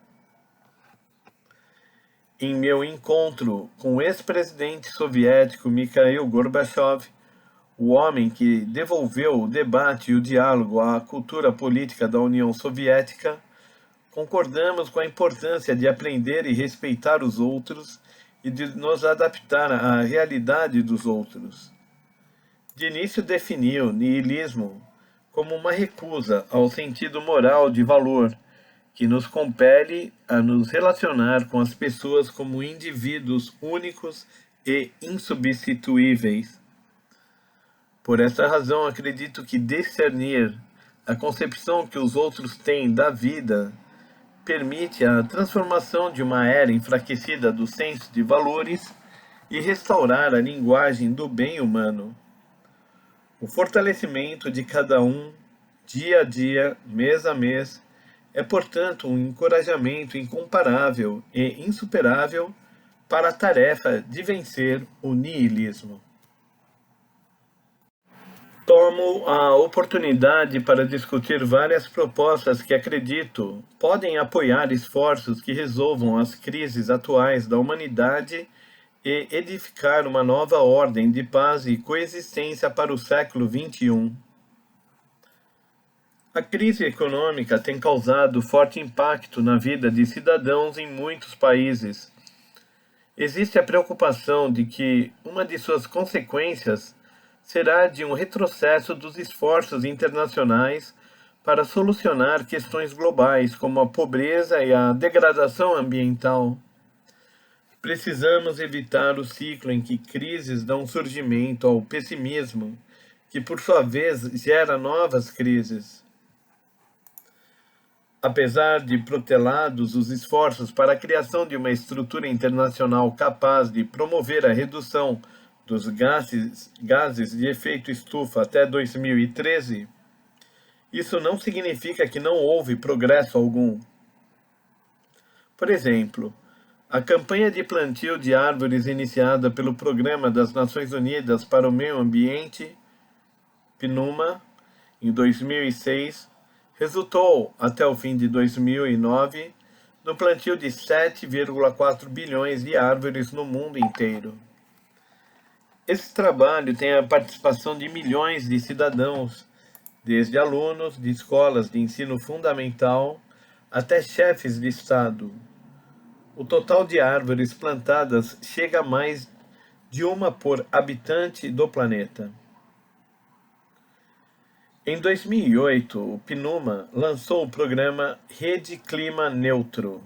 Em meu encontro com o ex-presidente soviético Mikhail Gorbachev, o homem que devolveu o debate e o diálogo à cultura política da União Soviética, concordamos com a importância de aprender e respeitar os outros e de nos adaptar à realidade dos outros. De início definiu niilismo como uma recusa ao sentido moral de valor que nos compele a nos relacionar com as pessoas como indivíduos únicos e insubstituíveis. Por essa razão, acredito que discernir a concepção que os outros têm da vida permite a transformação de uma era enfraquecida do senso de valores e restaurar a linguagem do bem humano. O fortalecimento de cada um, dia a dia, mês a mês, é, portanto, um encorajamento incomparável e insuperável para a tarefa de vencer o niilismo. Tomo a oportunidade para discutir várias propostas que acredito podem apoiar esforços que resolvam as crises atuais da humanidade e edificar uma nova ordem de paz e coexistência para o século XXI. A crise econômica tem causado forte impacto na vida de cidadãos em muitos países. Existe a preocupação de que uma de suas consequências será de um retrocesso dos esforços internacionais para solucionar questões globais como a pobreza e a degradação ambiental. Precisamos evitar o ciclo em que crises dão surgimento ao pessimismo, que por sua vez gera novas crises. Apesar de protelados os esforços para a criação de uma estrutura internacional capaz de promover a redução dos gases de efeito estufa até 2013, isso não significa que não houve progresso algum. Por exemplo, a campanha de plantio de árvores iniciada pelo Programa das Nações Unidas para o Meio Ambiente, PNUMA, em 2006, resultou, até o fim de 2009, no plantio de 7,4 bilhões de árvores no mundo inteiro. Esse trabalho tem a participação de milhões de cidadãos, desde alunos de escolas de ensino fundamental até chefes de Estado. O total de árvores plantadas chega a mais de uma por habitante do planeta. Em 2008, o PNUMA lançou o programa Rede Clima Neutro,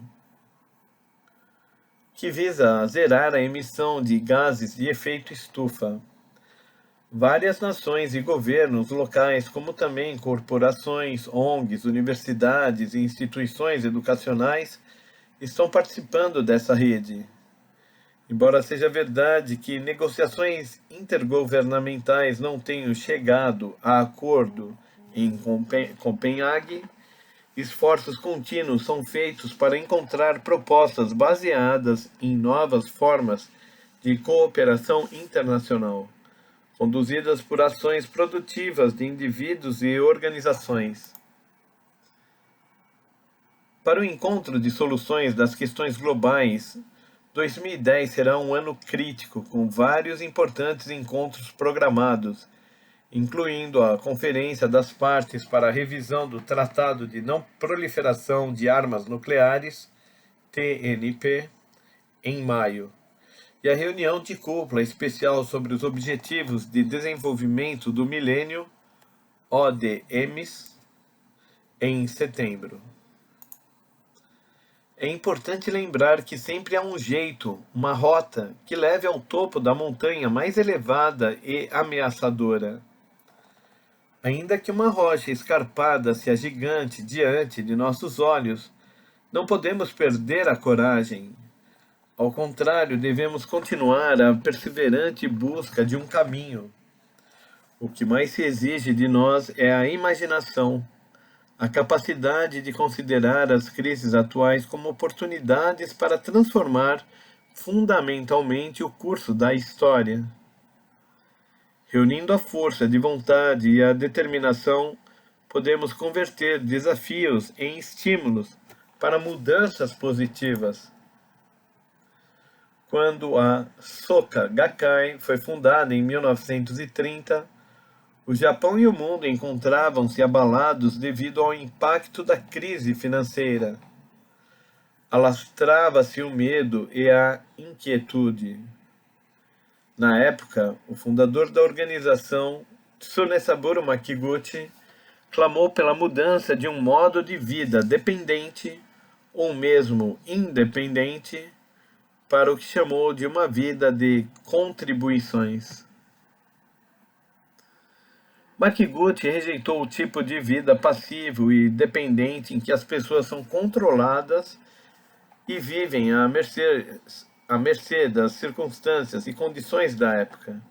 que visa zerar a emissão de gases de efeito estufa. Várias nações e governos locais, como também corporações, ONGs, universidades e instituições educacionais, estão participando dessa rede. Embora seja verdade que negociações intergovernamentais não tenham chegado a acordo em Copenhague, esforços contínuos são feitos para encontrar propostas baseadas em novas formas de cooperação internacional, conduzidas por ações produtivas de indivíduos e organizações. Para o encontro de soluções das questões globais, 2010 será um ano crítico, com vários importantes encontros programados, incluindo a Conferência das Partes para a Revisão do Tratado de Não Proliferação de Armas Nucleares, TNP, em maio, e a reunião de cúpula especial sobre os Objetivos de Desenvolvimento do Milênio, ODMs, em setembro. É importante lembrar que sempre há um jeito, uma rota, que leve ao topo da montanha mais elevada e ameaçadora. Ainda que uma rocha escarpada se agigante diante de nossos olhos, não podemos perder a coragem. Ao contrário, devemos continuar a perseverante busca de um caminho. O que mais se exige de nós é a imaginação, a capacidade de considerar as crises atuais como oportunidades para transformar fundamentalmente o curso da história. Reunindo a força de vontade e a determinação, podemos converter desafios em estímulos para mudanças positivas. Quando a Soka Gakkai foi fundada em 1930, o Japão e o mundo encontravam-se abalados devido ao impacto da crise financeira. Alastrava-se o medo e a inquietude. Na época, o fundador da organização, Tsunesaburo Makiguchi, clamou pela mudança de um modo de vida dependente, ou mesmo independente, para o que chamou de uma vida de contribuições. Makiguchi rejeitou o tipo de vida passivo e dependente em que as pessoas são controladas e vivem à mercê das circunstâncias e condições da época.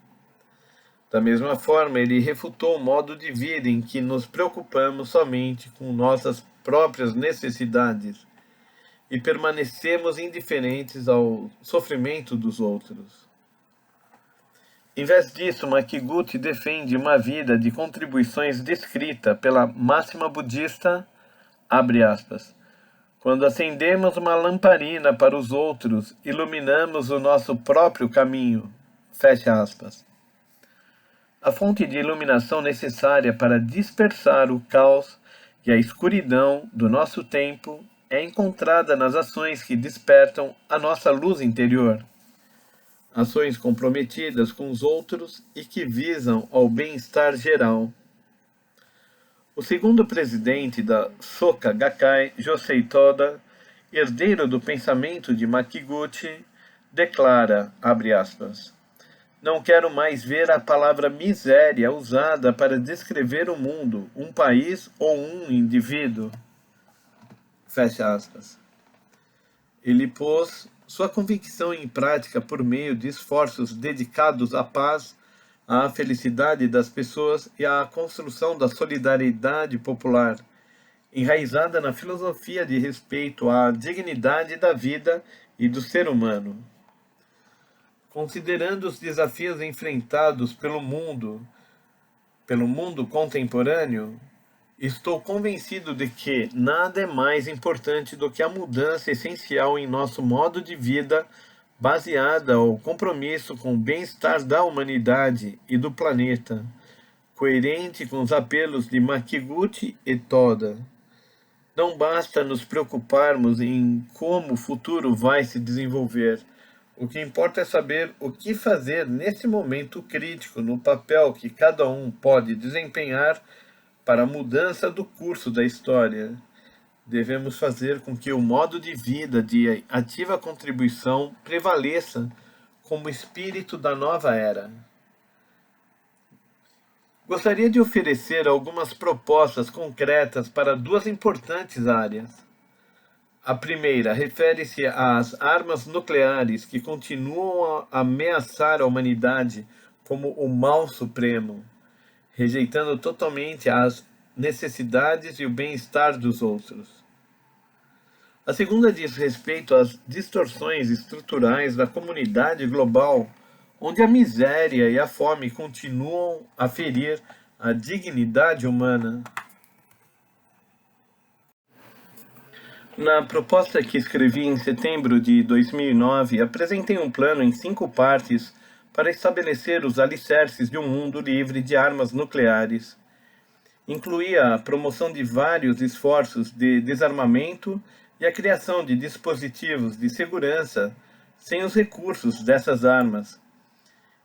Da mesma forma, ele refutou o modo de vida em que nos preocupamos somente com nossas próprias necessidades e permanecemos indiferentes ao sofrimento dos outros. Em vez disso, Makiguchi defende uma vida de contribuições descrita pela máxima budista, abre aspas, quando acendemos uma lamparina para os outros, iluminamos o nosso próprio caminho, fecha aspas. A fonte de iluminação necessária para dispersar o caos e a escuridão do nosso tempo é encontrada nas ações que despertam a nossa luz interior. Ações comprometidas com os outros e que visam ao bem-estar geral. O segundo presidente da Soka Gakkai, Josei Toda, herdeiro do pensamento de Makiguchi, declara, abre aspas, não quero mais ver a palavra miséria usada para descrever o mundo, um país ou um indivíduo. Fecha aspas. Ele pôs sua convicção em prática por meio de esforços dedicados à paz, à felicidade das pessoas e à construção da solidariedade popular, enraizada na filosofia de respeito à dignidade da vida e do ser humano. Considerando os desafios enfrentados pelo mundo contemporâneo, Estou convencido de que nada é mais importante do que a mudança essencial em nosso modo de vida, baseada ao compromisso com o bem-estar da humanidade e do planeta, coerente com os apelos de Makiguchi e Toda. Não basta nos preocuparmos em como o futuro vai se desenvolver. O que importa é saber o que fazer nesse momento crítico, no papel que cada um pode desempenhar para a mudança do curso da história. Devemos fazer com que o modo de vida de ativa contribuição prevaleça como espírito da nova era. Gostaria de oferecer algumas propostas concretas para duas importantes áreas. A primeira refere-se às armas nucleares que continuam a ameaçar a humanidade como o mal supremo, rejeitando totalmente as necessidades e o bem-estar dos outros. A segunda diz respeito às distorções estruturais da comunidade global, onde a miséria e a fome continuam a ferir a dignidade humana. Na proposta que escrevi em setembro de 2009, apresentei um plano em 5 partes para estabelecer os alicerces de um mundo livre de armas nucleares. Incluía a promoção de vários esforços de desarmamento e a criação de dispositivos de segurança sem os recursos dessas armas.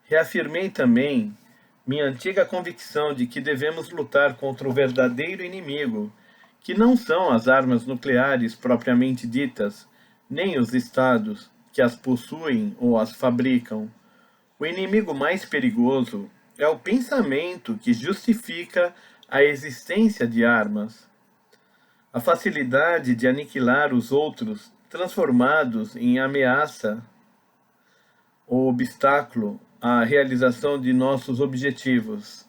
Reafirmei também minha antiga convicção de que devemos lutar contra o verdadeiro inimigo, que não são as armas nucleares propriamente ditas, nem os estados que as possuem ou as fabricam. O inimigo mais perigoso é o pensamento que justifica a existência de armas. A facilidade de aniquilar os outros, transformados em ameaça ou obstáculo à realização de nossos objetivos.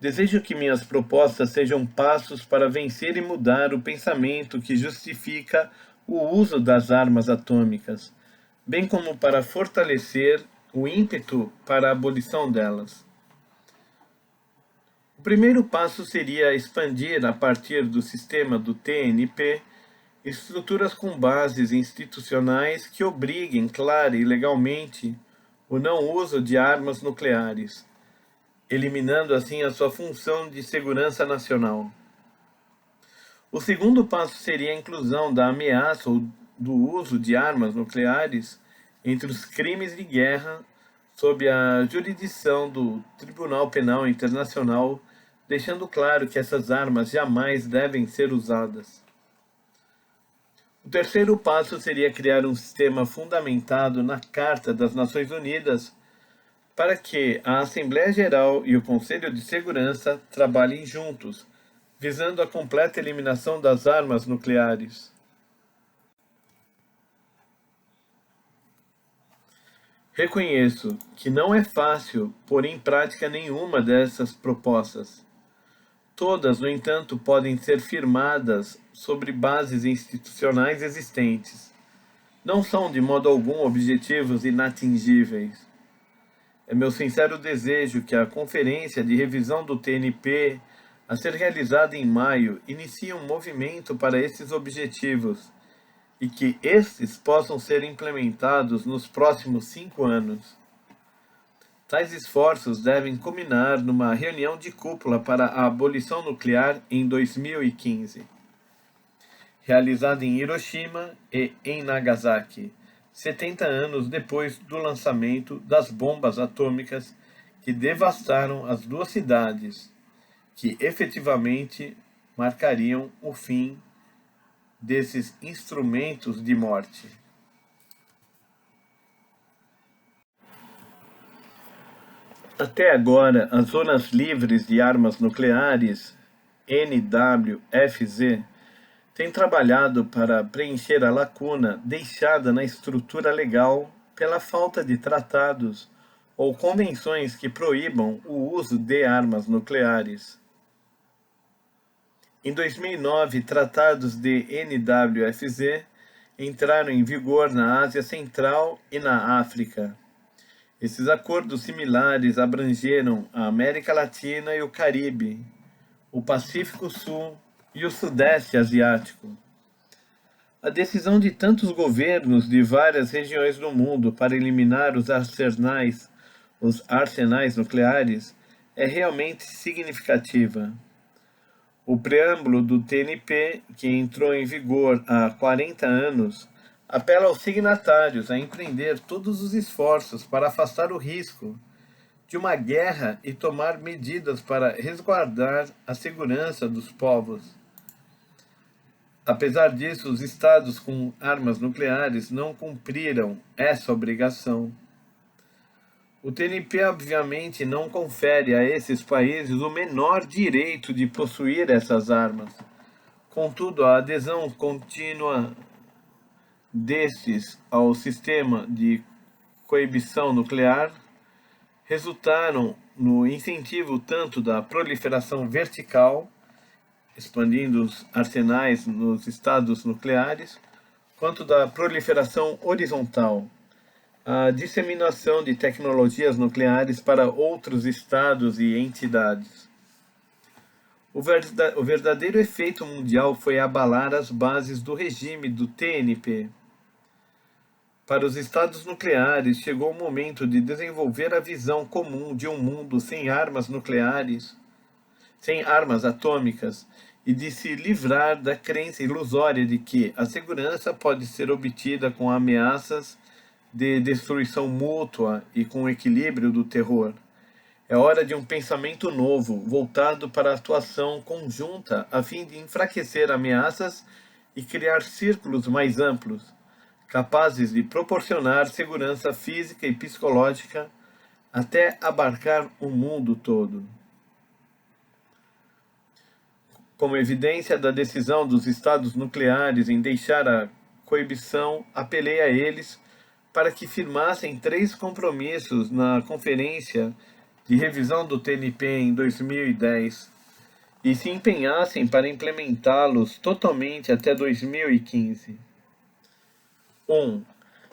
Desejo que minhas propostas sejam passos para vencer e mudar o pensamento que justifica o uso das armas atômicas, bem como para fortalecer o ímpeto para a abolição delas. O primeiro passo seria expandir, a partir do sistema do TNP, estruturas com bases institucionais que obriguem, clara e legalmente, o não uso de armas nucleares, eliminando assim a sua função de segurança nacional. O segundo passo seria a inclusão da ameaça ou do uso de armas nucleares entre os crimes de guerra sob a jurisdição do Tribunal Penal Internacional, deixando claro que essas armas jamais devem ser usadas. O terceiro passo seria criar um sistema fundamentado na Carta das Nações Unidas para que a Assembleia Geral e o Conselho de Segurança trabalhem juntos, visando a completa eliminação das armas nucleares. Reconheço que não é fácil pôr em prática nenhuma dessas propostas. Todas, no entanto, podem ser firmadas sobre bases institucionais existentes. Não são, de modo algum, objetivos inatingíveis. É meu sincero desejo que a Conferência de Revisão do TNP, a ser realizada em maio, inicie um movimento para esses objetivos e que estes possam ser implementados nos próximos 5 anos. Tais esforços devem culminar numa reunião de cúpula para a abolição nuclear em 2015, realizada em Hiroshima e em Nagasaki, 70 anos depois do lançamento das bombas atômicas que devastaram as duas cidades, que efetivamente marcariam o fim desses instrumentos de morte. Até agora, as zonas livres de armas nucleares, NWFZ, têm trabalhado para preencher a lacuna deixada na estrutura legal pela falta de tratados ou convenções que proíbam o uso de armas nucleares. Em 2009, tratados de NWFZ entraram em vigor na Ásia Central e na África. Esses acordos similares abrangeram a América Latina e o Caribe, o Pacífico Sul e o Sudeste Asiático. A decisão de tantos governos de várias regiões do mundo para eliminar os arsenais nucleares é realmente significativa. O preâmbulo do TNP, que entrou em vigor há 40 anos, apela aos signatários a empreender todos os esforços para afastar o risco de uma guerra e tomar medidas para resguardar a segurança dos povos. Apesar disso, os estados com armas nucleares não cumpriram essa obrigação. O TNP, obviamente, não confere a esses países o menor direito de possuir essas armas. Contudo, a adesão contínua destes ao sistema de coibição nuclear resultaram no incentivo tanto da proliferação vertical, expandindo os arsenais nos estados nucleares, quanto da proliferação horizontal, a disseminação de tecnologias nucleares para outros estados e entidades. O verdadeiro efeito mundial foi abalar as bases do regime do TNP. Para os estados nucleares, chegou o momento de desenvolver a visão comum de um mundo sem armas nucleares, sem armas atômicas, e de se livrar da crença ilusória de que a segurança pode ser obtida com ameaças de destruição mútua e com o equilíbrio do terror. É hora de um pensamento novo, voltado para a atuação conjunta, a fim de enfraquecer ameaças e criar círculos mais amplos, capazes de proporcionar segurança física e psicológica até abarcar o mundo todo. Como evidência da decisão dos estados nucleares em deixar a coibição, apelei a eles para que firmassem 3 compromissos na Conferência de Revisão do TNP em 2010 e se empenhassem para implementá-los totalmente até 2015. 1.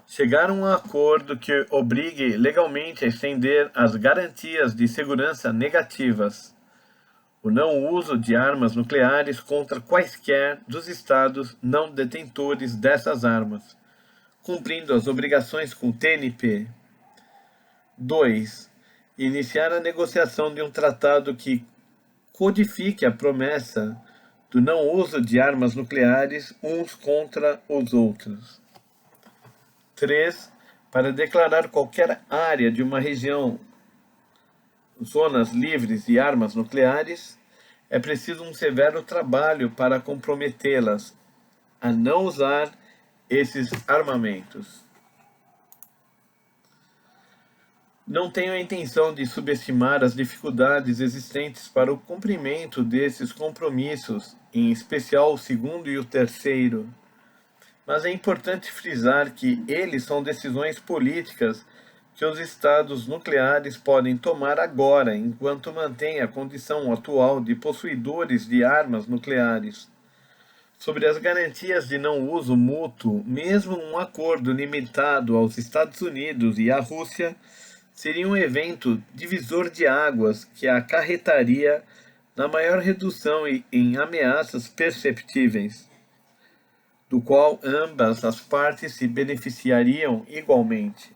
Chegar a um acordo que obrigue legalmente a estender as garantias de segurança negativas, o não uso de armas nucleares contra quaisquer dos estados não detentores dessas armas, cumprindo as obrigações com o TNP. 2. Iniciar a negociação de um tratado que codifique a promessa do não uso de armas nucleares uns contra os outros. 3. Para declarar qualquer área de uma região zonas livres de armas nucleares, é preciso um severo trabalho para comprometê-las a não usar esses armamentos. Não tenho a intenção de subestimar as dificuldades existentes para o cumprimento desses compromissos, em especial o segundo e o terceiro, mas é importante frisar que eles são decisões políticas que os estados nucleares podem tomar agora, enquanto mantêm a condição atual de possuidores de armas nucleares. Sobre as garantias de não uso mútuo, mesmo um acordo limitado aos Estados Unidos e à Rússia seria um evento divisor de águas que acarretaria na maior redução em ameaças perceptíveis, do qual ambas as partes se beneficiariam igualmente.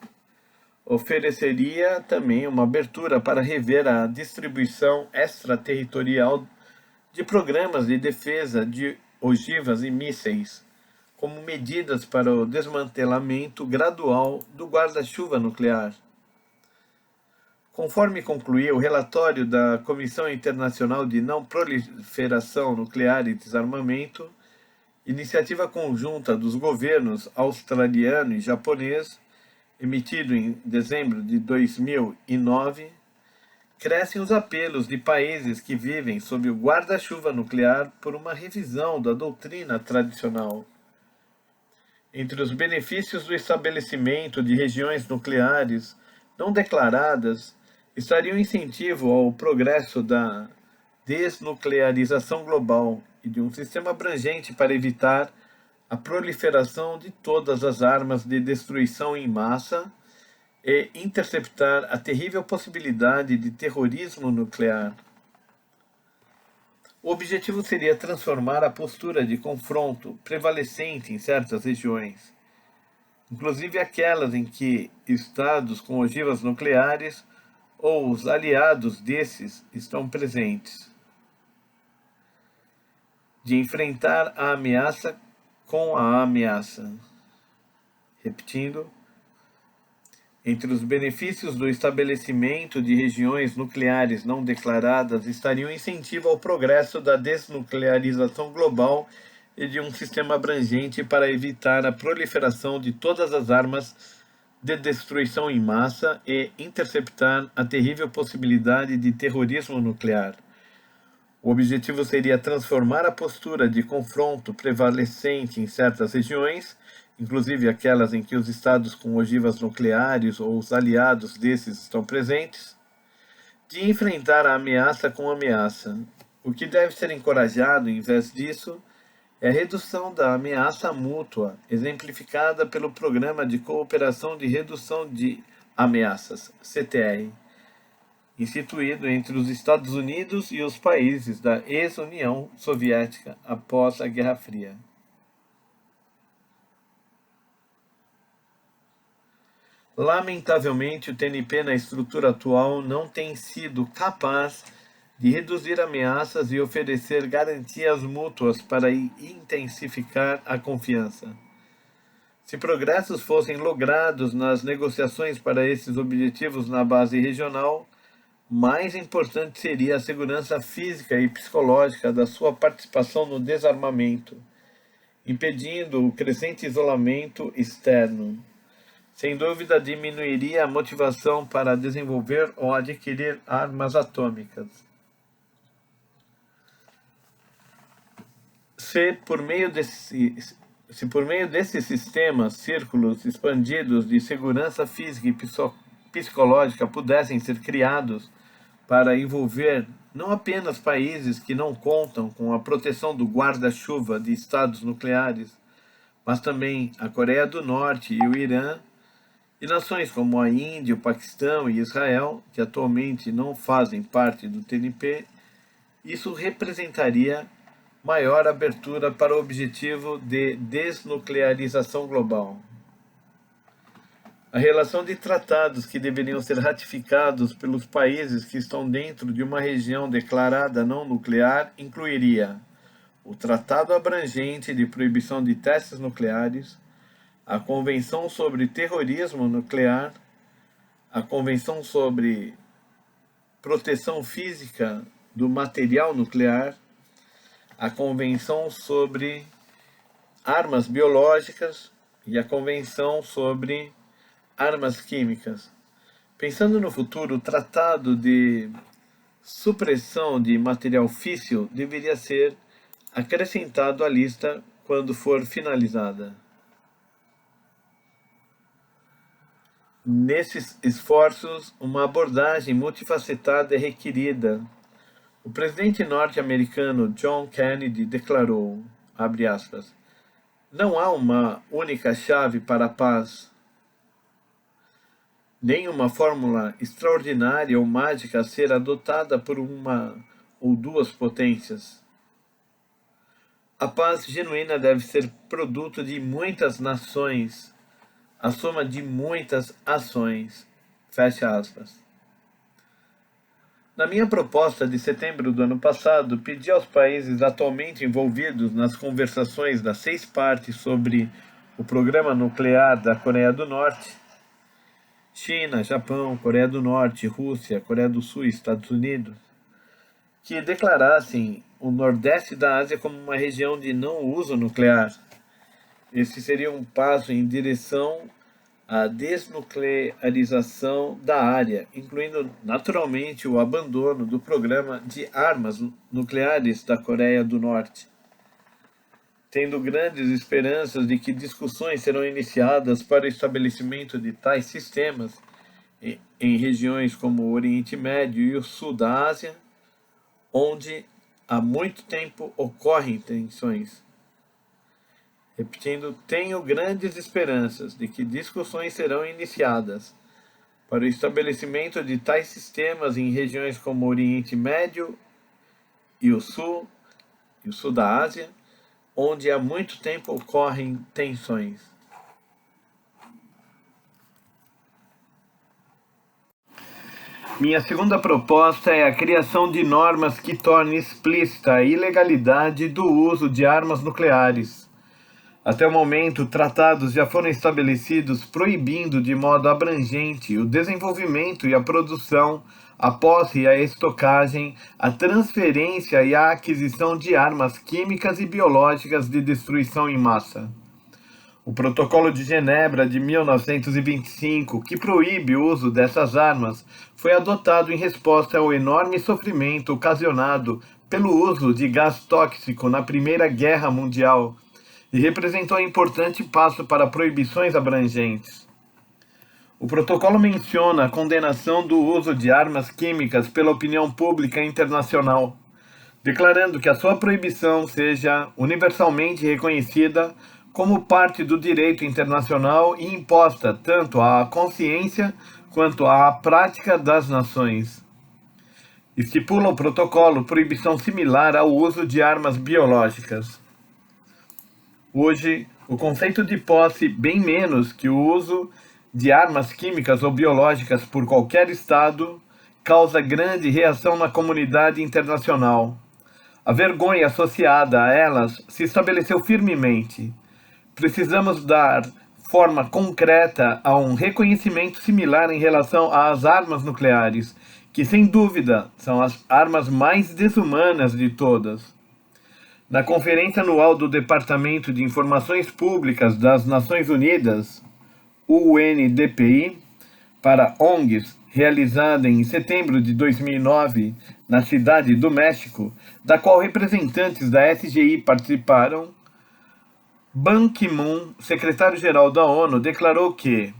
Ofereceria também uma abertura para rever a distribuição extraterritorial de programas de defesa de ogivas e mísseis, como medidas para o desmantelamento gradual do guarda-chuva nuclear. Conforme concluiu o relatório da Comissão Internacional de Não Proliferação Nuclear e Desarmamento, iniciativa conjunta dos governos australiano e japonês, emitido em dezembro de 2009, crescem os apelos de países que vivem sob o guarda-chuva nuclear por uma revisão da doutrina tradicional. Entre os benefícios do estabelecimento de regiões nucleares não declaradas estaria o incentivo ao progresso da desnuclearização global e de um sistema abrangente para evitar a proliferação de todas as armas de destruição em massa e interceptar a terrível possibilidade de terrorismo nuclear. O objetivo seria transformar a postura de confronto prevalecente em certas regiões, inclusive aquelas em que estados com ogivas nucleares ou os aliados desses estão presentes, de enfrentar a ameaça com a ameaça. Repetindo, entre os benefícios do estabelecimento de regiões nucleares não declaradas estaria o incentivo ao progresso da desnuclearização global e de um sistema abrangente para evitar a proliferação de todas as armas de destruição em massa e interceptar a terrível possibilidade de terrorismo nuclear. O objetivo seria transformar a postura de confronto prevalecente em certas regiões, inclusive aquelas em que os estados com ogivas nucleares ou os aliados desses estão presentes, de enfrentar a ameaça com ameaça. O que deve ser encorajado, em vez disso, é a redução da ameaça mútua, exemplificada pelo Programa de Cooperação de Redução de Ameaças, CTR, instituído entre os Estados Unidos e os países da ex-União Soviética após a Guerra Fria. Lamentavelmente, o TNP na estrutura atual não tem sido capaz de reduzir ameaças e oferecer garantias mútuas para intensificar a confiança. Se progressos fossem logrados nas negociações para esses objetivos na base regional, mais importante seria a segurança física e psicológica da sua participação no desarmamento, impedindo o crescente isolamento externo. Sem dúvida, diminuiria a motivação para desenvolver ou adquirir armas atômicas. Se por meio desses sistemas, círculos expandidos de segurança física e psicológica pudessem ser criados para envolver não apenas países que não contam com a proteção do guarda-chuva de estados nucleares, mas também a Coreia do Norte e o Irã, e nações como a Índia, o Paquistão e Israel, que atualmente não fazem parte do TNP, isso representaria maior abertura para o objetivo de desnuclearização global. A relação de tratados que deveriam ser ratificados pelos países que estão dentro de uma região declarada não nuclear incluiria o Tratado Abrangente de Proibição de Testes Nucleares, a Convenção sobre Terrorismo Nuclear, a Convenção sobre Proteção Física do Material Nuclear, a Convenção sobre Armas Biológicas e a Convenção sobre Armas Químicas. Pensando no futuro, o Tratado de Supressão de Material Físsil deveria ser acrescentado à lista quando for finalizada. Nesses esforços, uma abordagem multifacetada é requerida. O presidente norte-americano John Kennedy declarou, abre aspas, não há uma única chave para a paz, nem uma fórmula extraordinária ou mágica a ser adotada por uma ou duas potências. A paz genuína deve ser produto de muitas nações, a soma de muitas ações. Fecha aspas. Na minha proposta de setembro do ano passado, pedi aos países atualmente envolvidos nas conversações das 6 partes sobre o programa nuclear da Coreia do Norte, China, Japão, Coreia do Norte, Rússia, Coreia do Sul e Estados Unidos, que declarassem o Nordeste da Ásia como uma região de não uso nuclear. Esse seria um passo em direção à desnuclearização da área, incluindo naturalmente o abandono do programa de armas nucleares da Coreia do Norte. Tendo grandes esperanças de que discussões serão iniciadas para o estabelecimento de tais sistemas em regiões como o Oriente Médio e o Sul da Ásia, onde há muito tempo ocorrem tensões. Repetindo, tenho grandes esperanças de que discussões serão iniciadas para o estabelecimento de tais sistemas em regiões como o Oriente Médio e o Sul da Ásia, onde há muito tempo ocorrem tensões. Minha segunda proposta é a criação de normas que tornem explícita a ilegalidade do uso de armas nucleares. Até o momento, tratados já foram estabelecidos proibindo de modo abrangente o desenvolvimento e a produção, a posse e a estocagem, a transferência e a aquisição de armas químicas e biológicas de destruição em massa. O Protocolo de Genebra de 1925, que proíbe o uso dessas armas, foi adotado em resposta ao enorme sofrimento ocasionado pelo uso de gás tóxico na Primeira Guerra Mundial e representou um importante passo para proibições abrangentes. O protocolo menciona a condenação do uso de armas químicas pela opinião pública internacional, declarando que a sua proibição seja universalmente reconhecida como parte do direito internacional e imposta tanto à consciência quanto à prática das nações. Estipula o protocolo proibição similar ao uso de armas biológicas. Hoje, o conceito de posse, bem menos que o uso de armas químicas ou biológicas por qualquer Estado, causa grande reação na comunidade internacional. A vergonha associada a elas se estabeleceu firmemente. Precisamos dar forma concreta a um reconhecimento similar em relação às armas nucleares, que sem dúvida são as armas mais desumanas de todas. Na Conferência Anual do Departamento de Informações Públicas das Nações Unidas, UNDPI, para ONGs, realizada em setembro de 2009 na Cidade do México, da qual representantes da SGI participaram, Ban Ki-moon, secretário-geral da ONU, declarou que,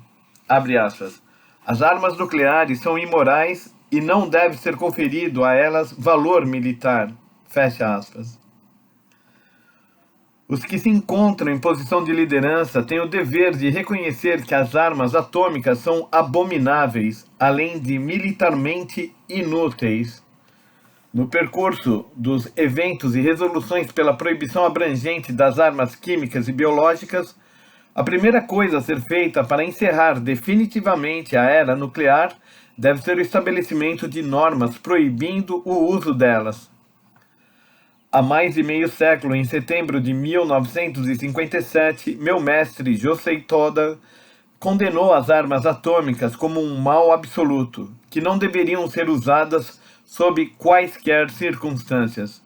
abre aspas, as armas nucleares são imorais e não deve ser conferido a elas valor militar, fecha aspas. Os que se encontram em posição de liderança têm o dever de reconhecer que as armas atômicas são abomináveis, além de militarmente inúteis. No percurso dos eventos e resoluções pela proibição abrangente das armas químicas e biológicas, a primeira coisa a ser feita para encerrar definitivamente a era nuclear deve ser o estabelecimento de normas proibindo o uso delas. Há mais de meio século, em setembro de 1957, meu mestre Josei Toda condenou as armas atômicas como um mal absoluto, que não deveriam ser usadas sob quaisquer circunstâncias.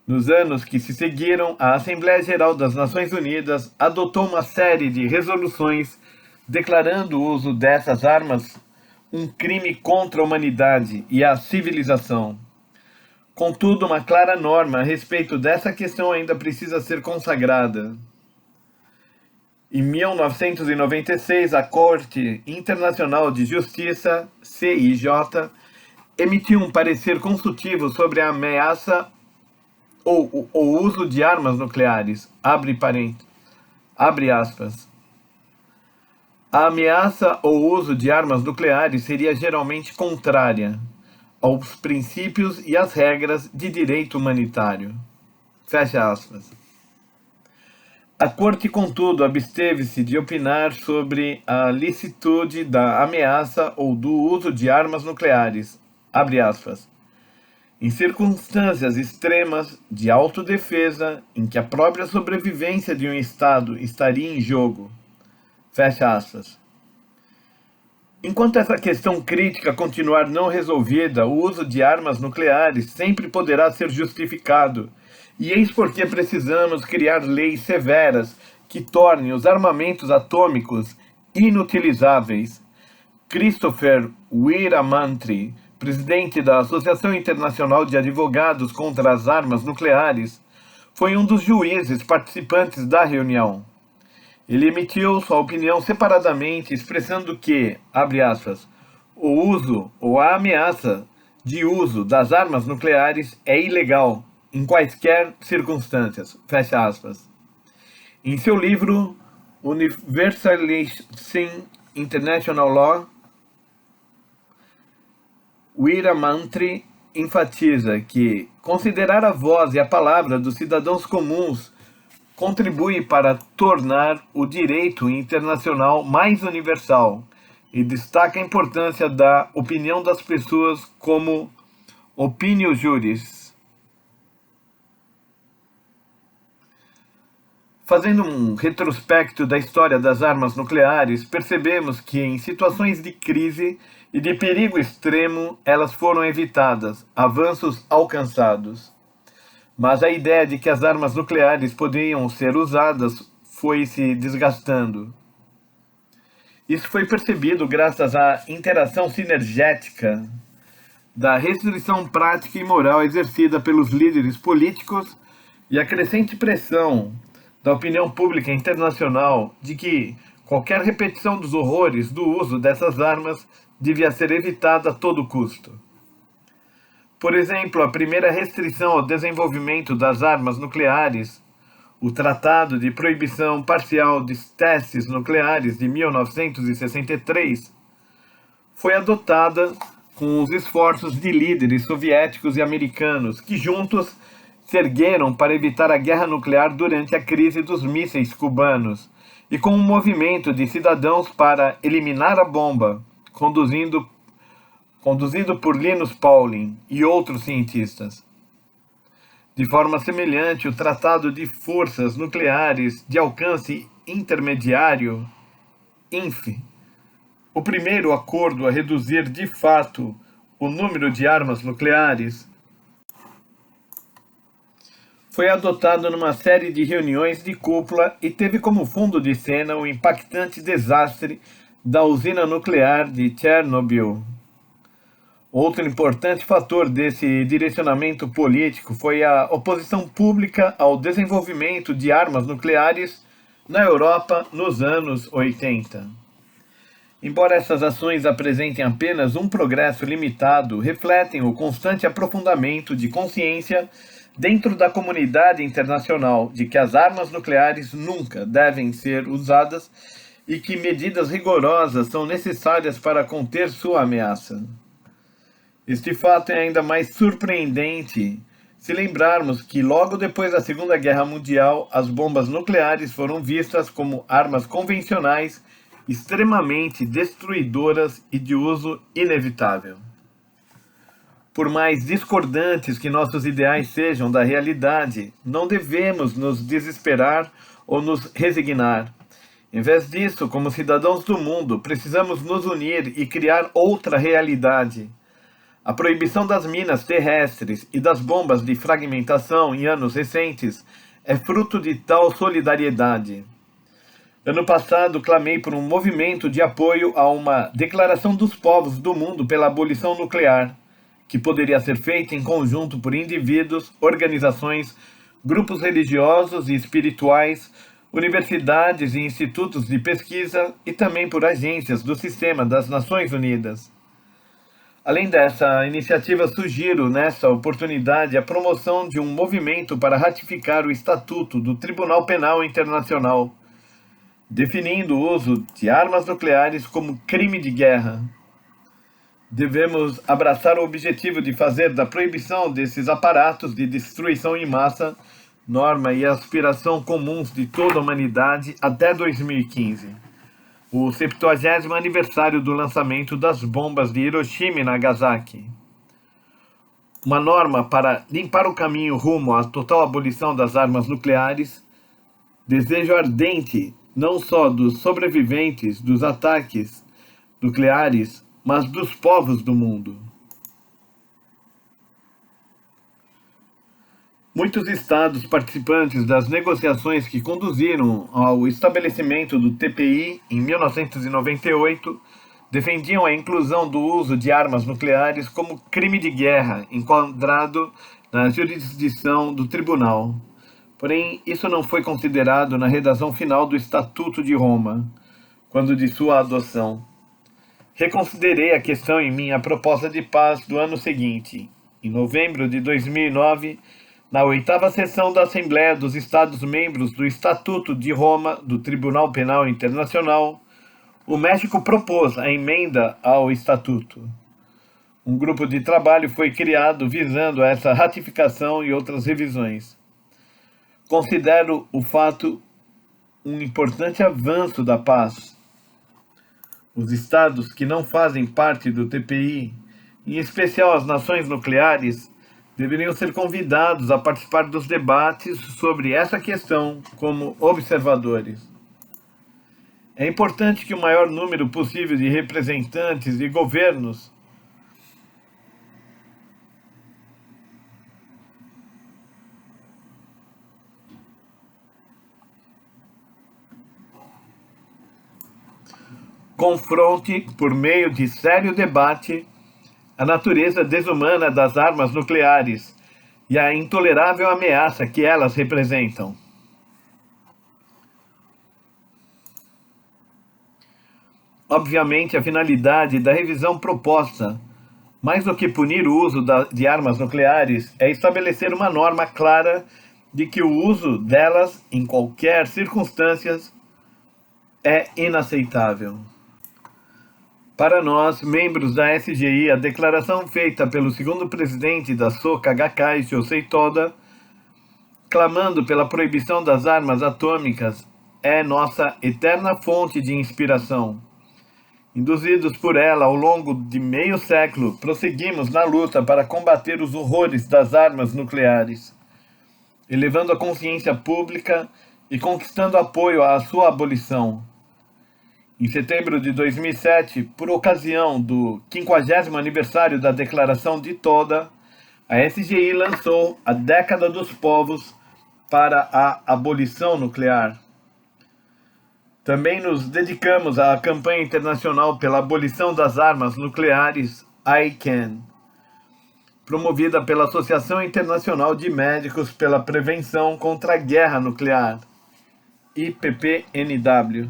Nos anos que se seguiram, a Assembleia Geral das Nações Unidas adotou uma série de resoluções declarando o uso dessas armas um crime contra a humanidade e a civilização. Contudo, uma clara norma a respeito dessa questão ainda precisa ser consagrada. Em 1996, a Corte Internacional de Justiça, CIJ, emitiu um parecer consultivo sobre a ameaça ou o uso de armas nucleares, abre aspas. A ameaça ou uso de armas nucleares seria geralmente contrária aos princípios e às regras de direito humanitário. Fecha aspas. A Corte, contudo, absteve-se de opinar sobre a licitude da ameaça ou do uso de armas nucleares, abre aspas, em circunstâncias extremas de autodefesa em que a própria sobrevivência de um Estado estaria em jogo, fecha aspas. Enquanto essa questão crítica continuar não resolvida, o uso de armas nucleares sempre poderá ser justificado, e eis porque precisamos criar leis severas que tornem os armamentos atômicos inutilizáveis. Christopher Weeramantry, presidente da Associação Internacional de Advogados contra as Armas Nucleares, foi um dos juízes participantes da reunião. Ele emitiu sua opinião separadamente, expressando que, abre aspas, o uso ou a ameaça de uso das armas nucleares é ilegal em quaisquer circunstâncias, fecha aspas. Em seu livro Universalising International Law, Veera Mantri enfatiza que considerar a voz e a palavra dos cidadãos comuns contribui para tornar o direito internacional mais universal e destaca a importância da opinião das pessoas como opinio juris. Fazendo um retrospecto da história das armas nucleares, percebemos que em situações de crise e de perigo extremo, elas foram evitadas, avanços alcançados. Mas a ideia de que as armas nucleares poderiam ser usadas foi se desgastando. Isso foi percebido graças à interação sinergética da restrição prática e moral exercida pelos líderes políticos e a crescente pressão da opinião pública internacional de que qualquer repetição dos horrores do uso dessas armas devia ser evitada a todo custo. Por exemplo, a primeira restrição ao desenvolvimento das armas nucleares, o Tratado de Proibição Parcial de Testes Nucleares de 1963, foi adotada com os esforços de líderes soviéticos e americanos que juntos se ergueram para evitar a guerra nuclear durante a crise dos mísseis cubanos e com um movimento de cidadãos para eliminar a bomba, conduzido por Linus Pauling e outros cientistas. De forma semelhante, o Tratado de Forças Nucleares de Alcance Intermediário, INF, o primeiro acordo a reduzir de fato o número de armas nucleares, foi adotado numa série de reuniões de cúpula e teve como fundo de cena o impactante desastre da usina nuclear de Chernobyl. Outro importante fator desse direcionamento político foi a oposição pública ao desenvolvimento de armas nucleares na Europa nos anos 80. Embora essas ações apresentem apenas um progresso limitado, refletem o constante aprofundamento de consciência dentro da comunidade internacional de que as armas nucleares nunca devem ser usadas e que medidas rigorosas são necessárias para conter sua ameaça. Este fato é ainda mais surpreendente se lembrarmos que logo depois da Segunda Guerra Mundial, as bombas nucleares foram vistas como armas convencionais extremamente destruidoras e de uso inevitável. Por mais discordantes que nossos ideais sejam da realidade, não devemos nos desesperar ou nos resignar. Em vez disso, como cidadãos do mundo, precisamos nos unir e criar outra realidade. A proibição das minas terrestres e das bombas de fragmentação em anos recentes é fruto de tal solidariedade. Ano passado, clamei por um movimento de apoio a uma declaração dos povos do mundo pela abolição nuclear, que poderia ser feita em conjunto por indivíduos, organizações, grupos religiosos e espirituais, universidades e institutos de pesquisa e também por agências do sistema das Nações Unidas. Além dessa iniciativa, sugiro nessa oportunidade a promoção de um movimento para ratificar o Estatuto do Tribunal Penal Internacional, definindo o uso de armas nucleares como crime de guerra. Devemos abraçar o objetivo de fazer da proibição desses aparatos de destruição em massa norma e aspiração comuns de toda a humanidade até 2015, o 70º aniversário do lançamento das bombas de Hiroshima e Nagasaki. Uma norma para limpar o caminho rumo à total abolição das armas nucleares, desejo ardente não só dos sobreviventes dos ataques nucleares, mas dos povos do mundo. Muitos estados participantes das negociações que conduziram ao estabelecimento do TPI em 1998 defendiam a inclusão do uso de armas nucleares como crime de guerra, enquadrado na jurisdição do tribunal. Porém, isso não foi considerado na redação final do Estatuto de Roma, quando de sua adoção. Reconsiderei a questão em minha proposta de paz do ano seguinte. Em novembro de 2009, na 8ª sessão da Assembleia dos Estados-membros do Estatuto de Roma do Tribunal Penal Internacional, o México propôs a emenda ao Estatuto. Um grupo de trabalho foi criado visando essa ratificação e outras revisões. Considero o fato um importante avanço da paz. Os estados que não fazem parte do TPI, em especial as nações nucleares, deveriam ser convidados a participar dos debates sobre essa questão como observadores. É importante que o maior número possível de representantes e governos confronte, por meio de sério debate, a natureza desumana das armas nucleares e a intolerável ameaça que elas representam. Obviamente, a finalidade da revisão proposta, mais do que punir o uso de armas nucleares, é estabelecer uma norma clara de que o uso delas, em qualquer circunstância, é inaceitável. Para nós, membros da SGI, a declaração feita pelo segundo presidente da Soka Gakkai, Josei Toda, clamando pela proibição das armas atômicas, é nossa eterna fonte de inspiração. Induzidos por ela ao longo de meio século, prosseguimos na luta para combater os horrores das armas nucleares, elevando a consciência pública e conquistando apoio à sua abolição. Em setembro de 2007, por ocasião do 50º aniversário da Declaração de Toda, a SGI lançou a Década dos Povos para a Abolição Nuclear. Também nos dedicamos à campanha internacional pela abolição das armas nucleares ICAN, promovida pela Associação Internacional de Médicos pela Prevenção contra a Guerra Nuclear, IPPNW.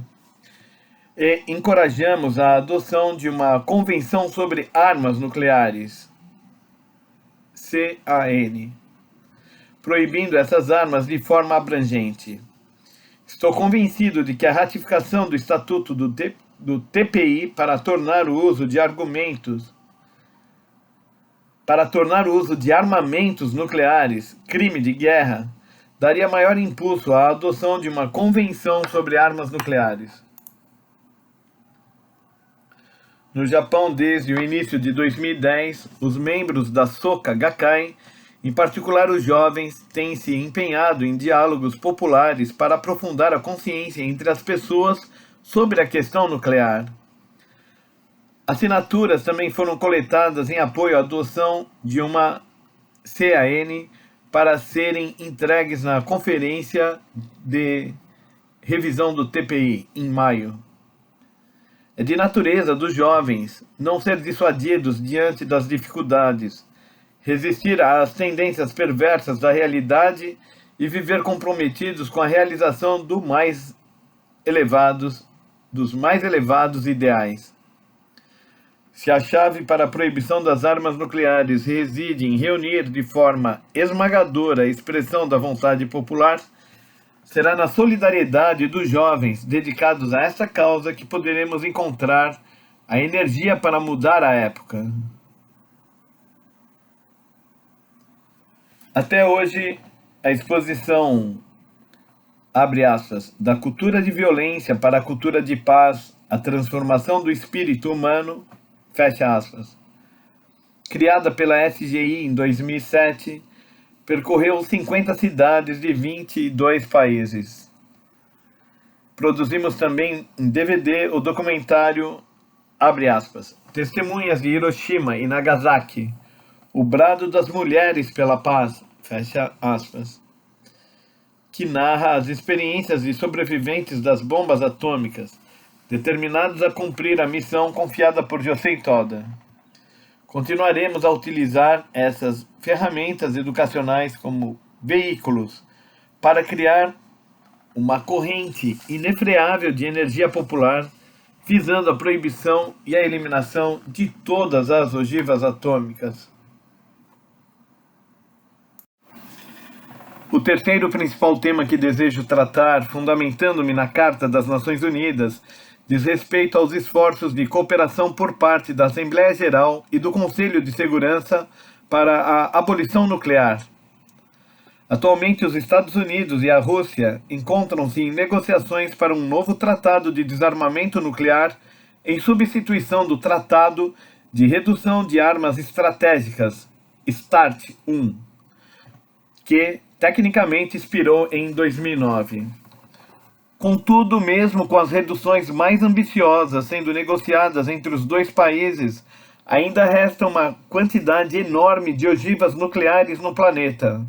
E encorajamos a adoção de uma Convenção sobre Armas Nucleares, CAN, proibindo essas armas de forma abrangente. Estou convencido de que a ratificação do Estatuto do TPI para tornar o uso de armamentos nucleares crime de guerra daria maior impulso à adoção de uma Convenção sobre Armas Nucleares. No Japão, desde o início de 2010, os membros da Soka Gakkai, em particular os jovens, têm se empenhado em diálogos populares para aprofundar a consciência entre as pessoas sobre a questão nuclear. Assinaturas também foram coletadas em apoio à adoção de uma CAN para serem entregues na Conferência de Revisão do TPI, em maio. É de natureza dos jovens não ser dissuadidos diante das dificuldades, resistir às tendências perversas da realidade e viver comprometidos com a realização dos mais elevados ideais. Se a chave para a proibição das armas nucleares reside em reunir de forma esmagadora a expressão da vontade popular, será na solidariedade dos jovens dedicados a essa causa que poderemos encontrar a energia para mudar a época. Até hoje, a exposição, abre aspas, da cultura de violência para a cultura de paz, a transformação do espírito humano, fecha aspas, criada pela SGI em 2007, percorreu 50 cidades de 22 países. Produzimos também em DVD o documentário, abre aspas, Testemunhas de Hiroshima e Nagasaki, o brado das mulheres pela paz, fecha aspas, que narra as experiências de sobreviventes das bombas atômicas, determinados a cumprir a missão confiada por Josei Toda. Continuaremos a utilizar essas ferramentas educacionais como veículos para criar uma corrente inefreável de energia popular, visando a proibição e a eliminação de todas as ogivas atômicas. O terceiro principal tema que desejo tratar, fundamentando-me na Carta das Nações Unidas, diz respeito aos esforços de cooperação por parte da Assembleia Geral e do Conselho de Segurança para a abolição nuclear. Atualmente, os Estados Unidos e a Rússia encontram-se em negociações para um novo tratado de desarmamento nuclear em substituição do Tratado de Redução de Armas Estratégicas, START I, que tecnicamente expirou em 2009. Contudo, mesmo com as reduções mais ambiciosas sendo negociadas entre os dois países, ainda resta uma quantidade enorme de ogivas nucleares no planeta.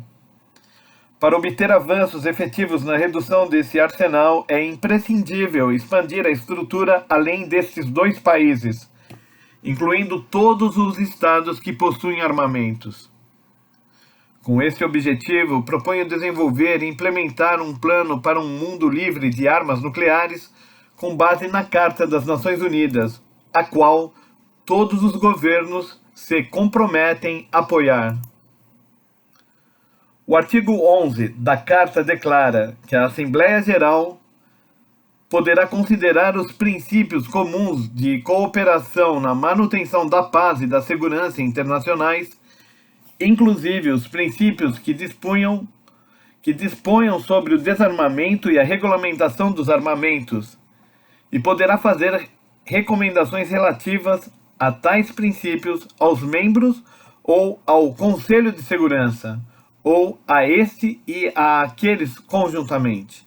Para obter avanços efetivos na redução desse arsenal, é imprescindível expandir a estrutura além destes dois países, incluindo todos os estados que possuem armamentos. Com esse objetivo, proponho desenvolver e implementar um plano para um mundo livre de armas nucleares com base na Carta das Nações Unidas, a qual todos os governos se comprometem a apoiar. O artigo 11 da Carta declara que a Assembleia Geral poderá considerar os princípios comuns de cooperação na manutenção da paz e da segurança internacionais, inclusive os princípios que disponham sobre o desarmamento e a regulamentação dos armamentos, e poderá fazer recomendações relativas a tais princípios aos membros ou ao Conselho de Segurança, ou a este e a aqueles conjuntamente.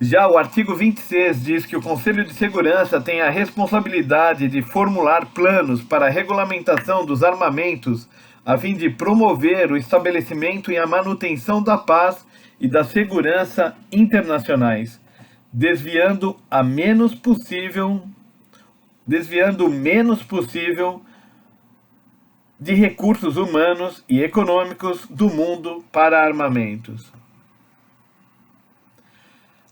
Já o artigo 26 diz que o Conselho de Segurança tem a responsabilidade de formular planos para a regulamentação dos armamentos, a fim de promover o estabelecimento e a manutenção da paz e da segurança internacionais, desviando o menos possível de recursos humanos e econômicos do mundo para armamentos.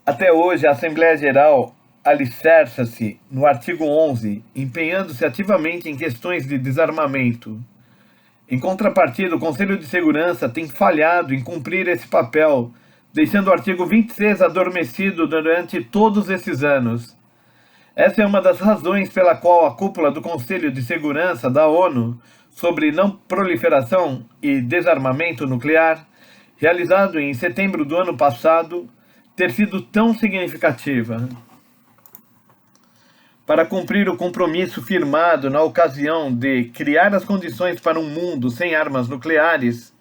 Até hoje, a Assembleia Geral alicerça-se no artigo 11, empenhando-se ativamente em questões de desarmamento. Em contrapartida, o Conselho de Segurança tem falhado em cumprir esse papel, deixando o artigo 26 adormecido durante todos esses anos. Essa é uma das razões pela qual a cúpula do Conselho de Segurança da ONU sobre não proliferação e desarmamento nuclear, realizado em setembro do ano passado, ter sido tão significativa. Para cumprir o compromisso firmado na ocasião de criar as condições para um mundo sem armas nucleares,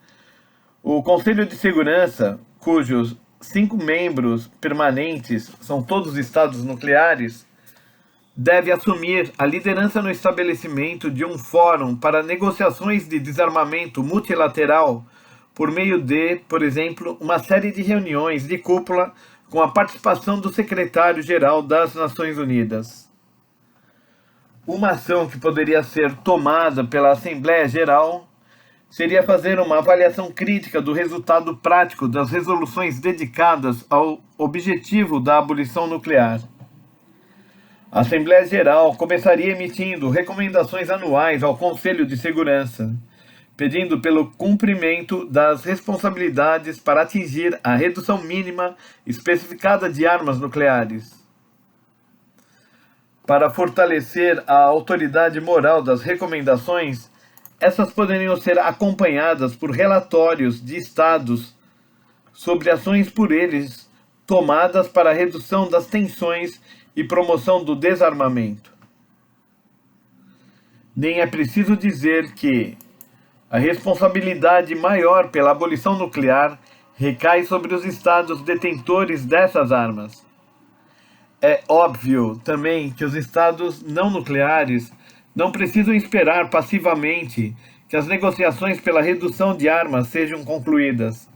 o Conselho de Segurança, cujos 5 membros permanentes são todos estados nucleares, deve assumir a liderança no estabelecimento de um fórum para negociações de desarmamento multilateral por meio de, por exemplo, uma série de reuniões de cúpula com a participação do secretário-geral das Nações Unidas. Uma ação que poderia ser tomada pela Assembleia Geral seria fazer uma avaliação crítica do resultado prático das resoluções dedicadas ao objetivo da abolição nuclear. A Assembleia Geral começaria emitindo recomendações anuais ao Conselho de Segurança, pedindo pelo cumprimento das responsabilidades para atingir a redução mínima especificada de armas nucleares. Para fortalecer a autoridade moral das recomendações, essas poderiam ser acompanhadas por relatórios de estados sobre ações por eles tomadas para a redução das tensões e promoção do desarmamento. Nem é preciso dizer que a responsabilidade maior pela abolição nuclear recai sobre os estados detentores dessas armas. É óbvio também que os estados não nucleares não precisam esperar passivamente que as negociações pela redução de armas sejam concluídas.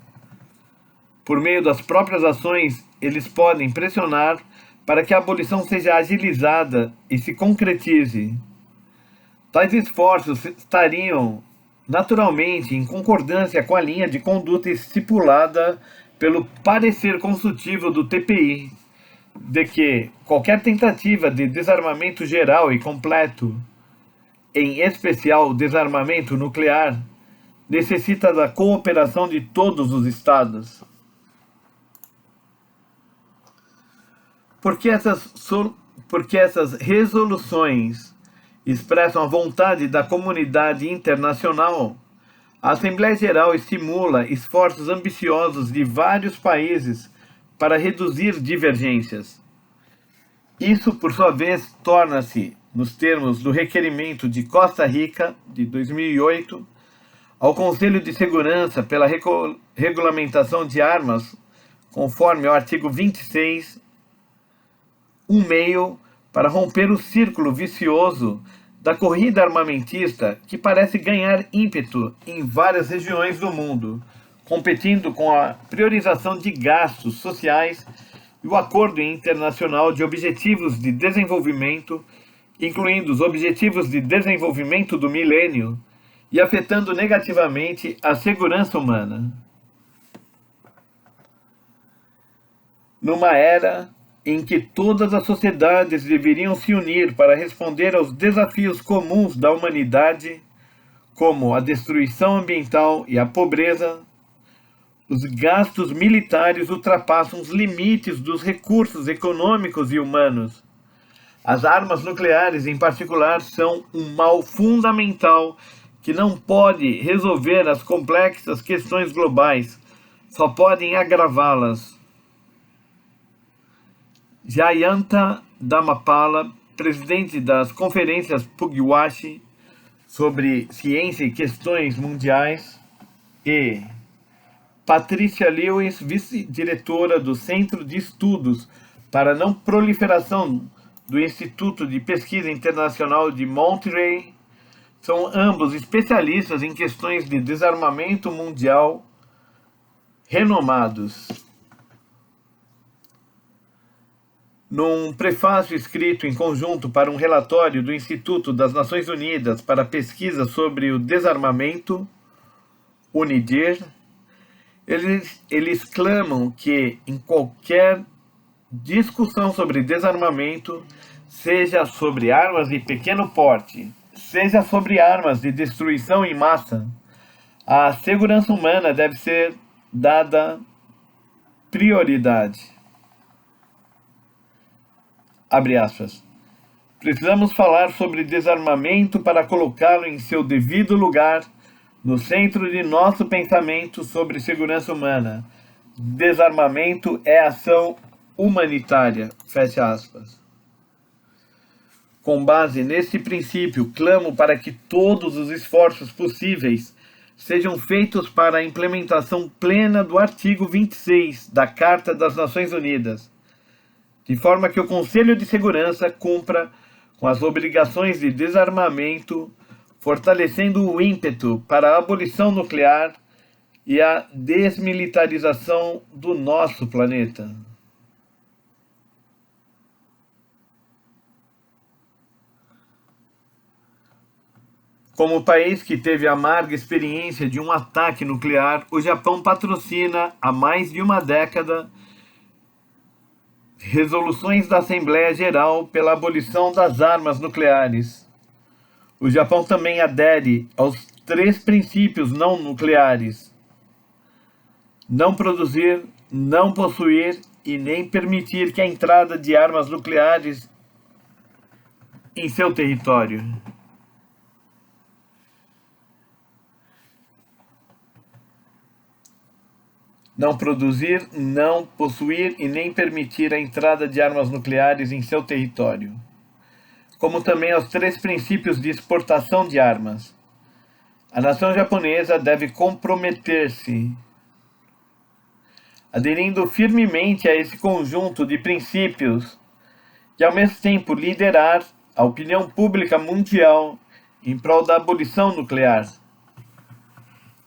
Por meio das próprias ações, eles podem pressionar para que a abolição seja agilizada e se concretize. Tais esforços estariam naturalmente em concordância com a linha de conduta estipulada pelo parecer consultivo do TPI, de que qualquer tentativa de desarmamento geral e completo, em especial o desarmamento nuclear, necessita da cooperação de todos os Estados. Porque essas resoluções expressam a vontade da comunidade internacional, a Assembleia Geral estimula esforços ambiciosos de vários países para reduzir divergências. Isso, por sua vez, torna-se, nos termos do requerimento de Costa Rica, de 2008, ao Conselho de Segurança pela regulamentação de armas, conforme o artigo 26, um meio para romper o círculo vicioso da corrida armamentista que parece ganhar ímpeto em várias regiões do mundo, competindo com a priorização de gastos sociais e o Acordo Internacional de Objetivos de Desenvolvimento, incluindo os Objetivos de Desenvolvimento do Milênio, e afetando negativamente a segurança humana. Numa era em que todas as sociedades deveriam se unir para responder aos desafios comuns da humanidade, como a destruição ambiental e a pobreza, os gastos militares ultrapassam os limites dos recursos econômicos e humanos. As armas nucleares, em particular, são um mal fundamental que não pode resolver as complexas questões globais, só podem agravá-las. Jayanta Dhamapala, presidente das conferências Pugwashi sobre ciência e questões mundiais, e Patricia Lewis, vice-diretora do Centro de Estudos para a Não Proliferação do Instituto de Pesquisa Internacional de Monterey, são ambos especialistas em questões de desarmamento mundial renomados. Num prefácio escrito em conjunto para um relatório do Instituto das Nações Unidas para a Pesquisa sobre o Desarmamento, UNIDIR, eles clamam que em qualquer discussão sobre desarmamento, seja sobre armas de pequeno porte, seja sobre armas de destruição em massa, a segurança humana deve ser dada prioridade. Abre aspas. Precisamos falar sobre desarmamento para colocá-lo em seu devido lugar, no centro de nosso pensamento sobre segurança humana. Desarmamento é ação humanitária. Fecha aspas. Com base nesse princípio, clamo para que todos os esforços possíveis sejam feitos para a implementação plena do artigo 26 da Carta das Nações Unidas, de forma que o Conselho de Segurança cumpra com as obrigações de desarmamento, fortalecendo o ímpeto para a abolição nuclear e a desmilitarização do nosso planeta. Como país que teve a amarga experiência de um ataque nuclear, o Japão patrocina há mais de uma década resoluções da Assembleia Geral pela abolição das armas nucleares. O Japão também adere aos 3 princípios não nucleares: não produzir, não possuir e nem permitir que a entrada de armas nucleares em seu território. Não produzir, não possuir e nem permitir a entrada de armas nucleares em seu território. Como também aos 3 princípios de exportação de armas. A nação japonesa deve comprometer-se, aderindo firmemente a esse conjunto de princípios, e ao mesmo tempo liderar a opinião pública mundial em prol da abolição nuclear.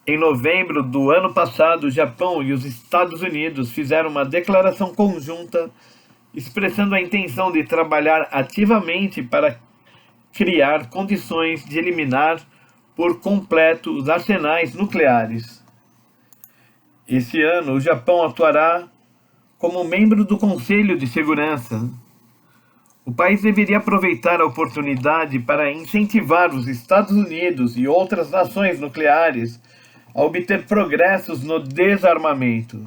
Em novembro do ano passado, o Japão e os Estados Unidos fizeram uma declaração conjunta expressando a intenção de trabalhar ativamente para criar condições de eliminar por completo os arsenais nucleares. Esse ano, o Japão atuará como membro do Conselho de Segurança. O país deveria aproveitar a oportunidade para incentivar os Estados Unidos e outras nações nucleares a obter progressos no desarmamento.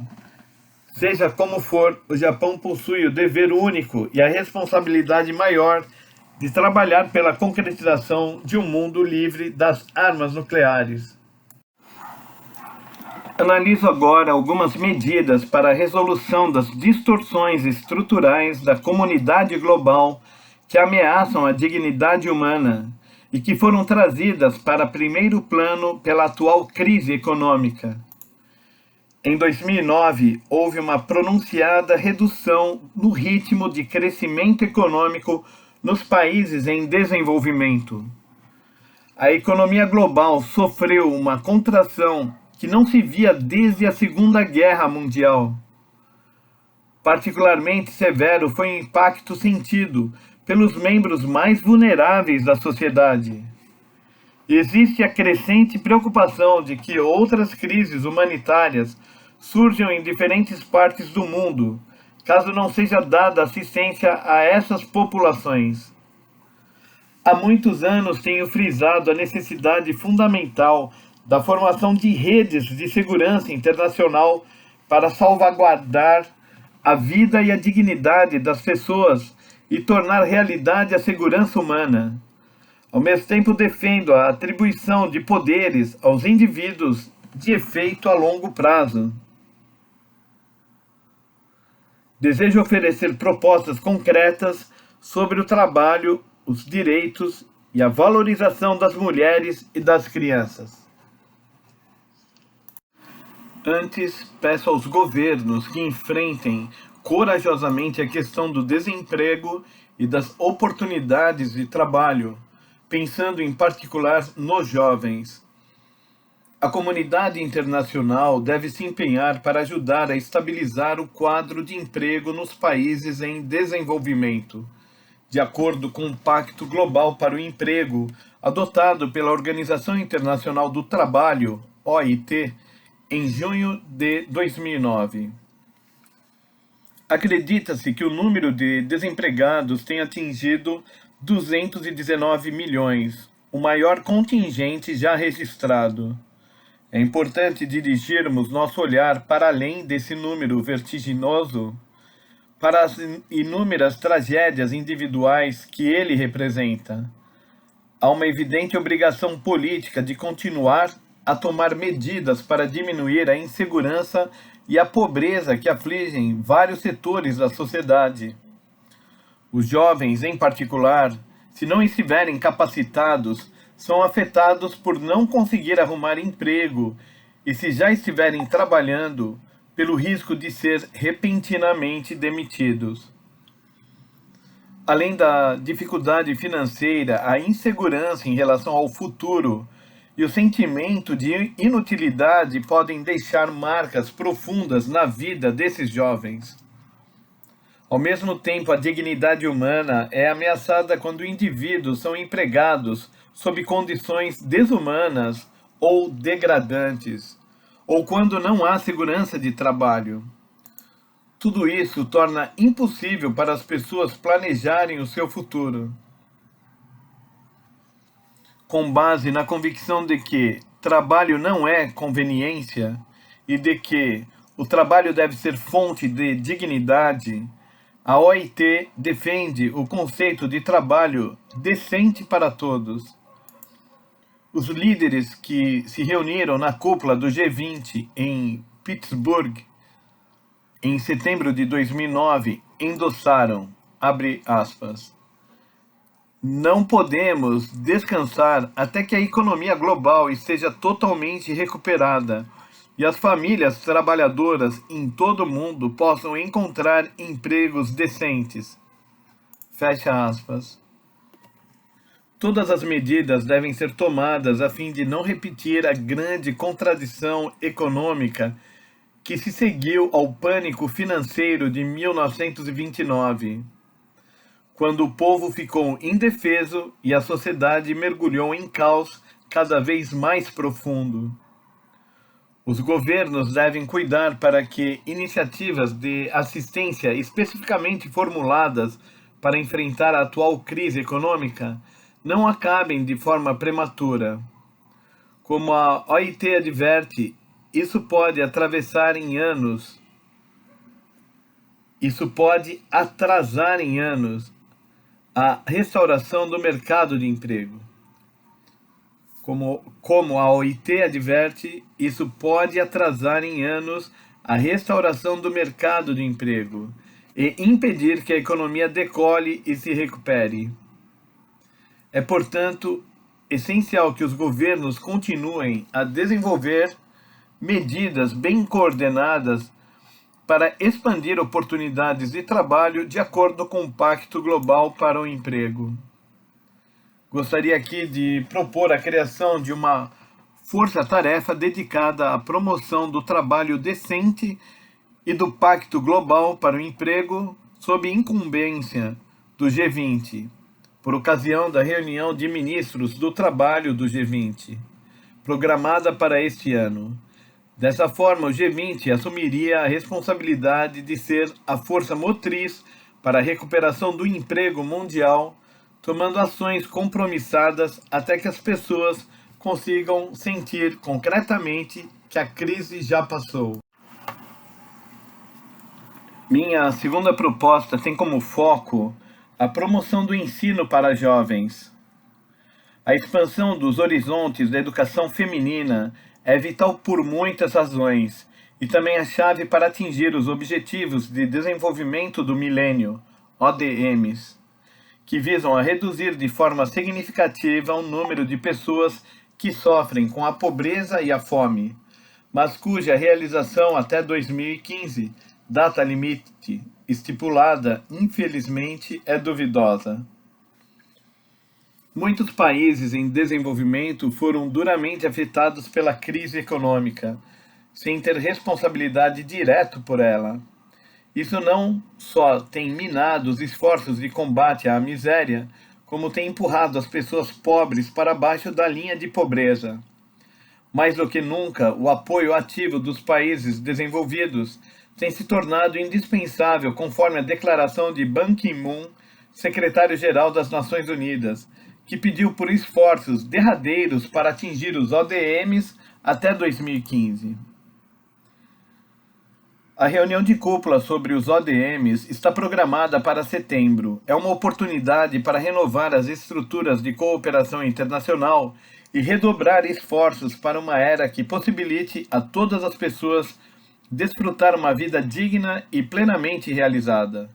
Seja como for, o Japão possui o dever único e a responsabilidade maior de trabalhar pela concretização de um mundo livre das armas nucleares. Analiso agora algumas medidas para a resolução das distorções estruturais da comunidade global que ameaçam a dignidade humana e que foram trazidas para primeiro plano pela atual crise econômica. Em 2009, houve uma pronunciada redução no ritmo de crescimento econômico nos países em desenvolvimento. A economia global sofreu uma contração que não se via desde a Segunda Guerra Mundial. Particularmente severo foi o impacto sentido pelos membros mais vulneráveis da sociedade. Existe a crescente preocupação de que outras crises humanitárias surjam em diferentes partes do mundo, caso não seja dada assistência a essas populações. Há muitos anos tenho frisado a necessidade fundamental da formação de redes de segurança internacional para salvaguardar a vida e a dignidade das pessoas e tornar realidade a segurança humana. Ao mesmo tempo, defendo a atribuição de poderes aos indivíduos de efeito a longo prazo. Desejo oferecer propostas concretas sobre o trabalho, os direitos e a valorização das mulheres e das crianças. Antes, peço aos governos que enfrentem corajosamente a questão do desemprego e das oportunidades de trabalho, pensando em particular nos jovens. A comunidade internacional deve se empenhar para ajudar a estabilizar o quadro de emprego nos países em desenvolvimento, de acordo com o Pacto Global para o Emprego, adotado pela Organização Internacional do Trabalho, OIT, em junho de 2009. Acredita-se que o número de desempregados tenha atingido 219 milhões, o maior contingente já registrado. É importante dirigirmos nosso olhar para além desse número vertiginoso, para as inúmeras tragédias individuais que ele representa. Há uma evidente obrigação política de continuar a tomar medidas para diminuir a insegurança e a pobreza que afligem vários setores da sociedade. Os jovens, em particular, se não estiverem capacitados, são afetados por não conseguir arrumar emprego e, se já estiverem trabalhando, pelo risco de ser repentinamente demitidos. Além da dificuldade financeira, a insegurança em relação ao futuro e o sentimento de inutilidade podem deixar marcas profundas na vida desses jovens. Ao mesmo tempo, a dignidade humana é ameaçada quando indivíduos são empregados sob condições desumanas ou degradantes, ou quando não há segurança de trabalho. Tudo isso torna impossível para as pessoas planejarem o seu futuro. Com base na convicção de que trabalho não é conveniência e de que o trabalho deve ser fonte de dignidade, a OIT defende o conceito de trabalho decente para todos. Os líderes que se reuniram na cúpula do G20 em Pittsburgh em setembro de 2009 endossaram, abre aspas, não podemos descansar até que a economia global esteja totalmente recuperada e as famílias trabalhadoras em todo o mundo possam encontrar empregos decentes. Fecha aspas. Todas as medidas devem ser tomadas a fim de não repetir a grande contradição econômica que se seguiu ao pânico financeiro de 1929. Quando o povo ficou indefeso e a sociedade mergulhou em caos cada vez mais profundo. Os governos devem cuidar para que iniciativas de assistência especificamente formuladas para enfrentar a atual crise econômica não acabem de forma prematura. Como a OIT adverte, isso pode atravessar em anos. Isso pode atrasar em anos a restauração do mercado de emprego. Como a OIT adverte, isso pode atrasar em anos a restauração do mercado de emprego e impedir que a economia decole e se recupere. É, portanto, essencial que os governos continuem a desenvolver medidas bem coordenadas para expandir oportunidades de trabalho de acordo com o Pacto Global para o Emprego. Gostaria aqui de propor a criação de uma força-tarefa dedicada à promoção do trabalho decente e do Pacto Global para o Emprego sob incumbência do G20, por ocasião da reunião de ministros do trabalho do G20, programada para este ano. Dessa forma, o G20 assumiria a responsabilidade de ser a força motriz para a recuperação do emprego mundial, tomando ações compromissadas até que as pessoas consigam sentir concretamente que a crise já passou. Minha segunda proposta tem como foco a promoção do ensino para jovens. A expansão dos horizontes da educação feminina é vital por muitas razões e também a chave para atingir os Objetivos de Desenvolvimento do Milênio, ODMs, que visam a reduzir de forma significativa o número de pessoas que sofrem com a pobreza e a fome, mas cuja realização até 2015, data limite estipulada, infelizmente, é duvidosa. Muitos países em desenvolvimento foram duramente afetados pela crise econômica, sem ter responsabilidade direta por ela. Isso não só tem minado os esforços de combate à miséria, como tem empurrado as pessoas pobres para baixo da linha de pobreza. Mais do que nunca, o apoio ativo dos países desenvolvidos tem se tornado indispensável, conforme a declaração de Ban Ki-moon, secretário-geral das Nações Unidas, que pediu por esforços derradeiros para atingir os ODMs até 2015. A reunião de cúpula sobre os ODMs está programada para setembro. É uma oportunidade para renovar as estruturas de cooperação internacional e redobrar esforços para uma era que possibilite a todas as pessoas desfrutar uma vida digna e plenamente realizada.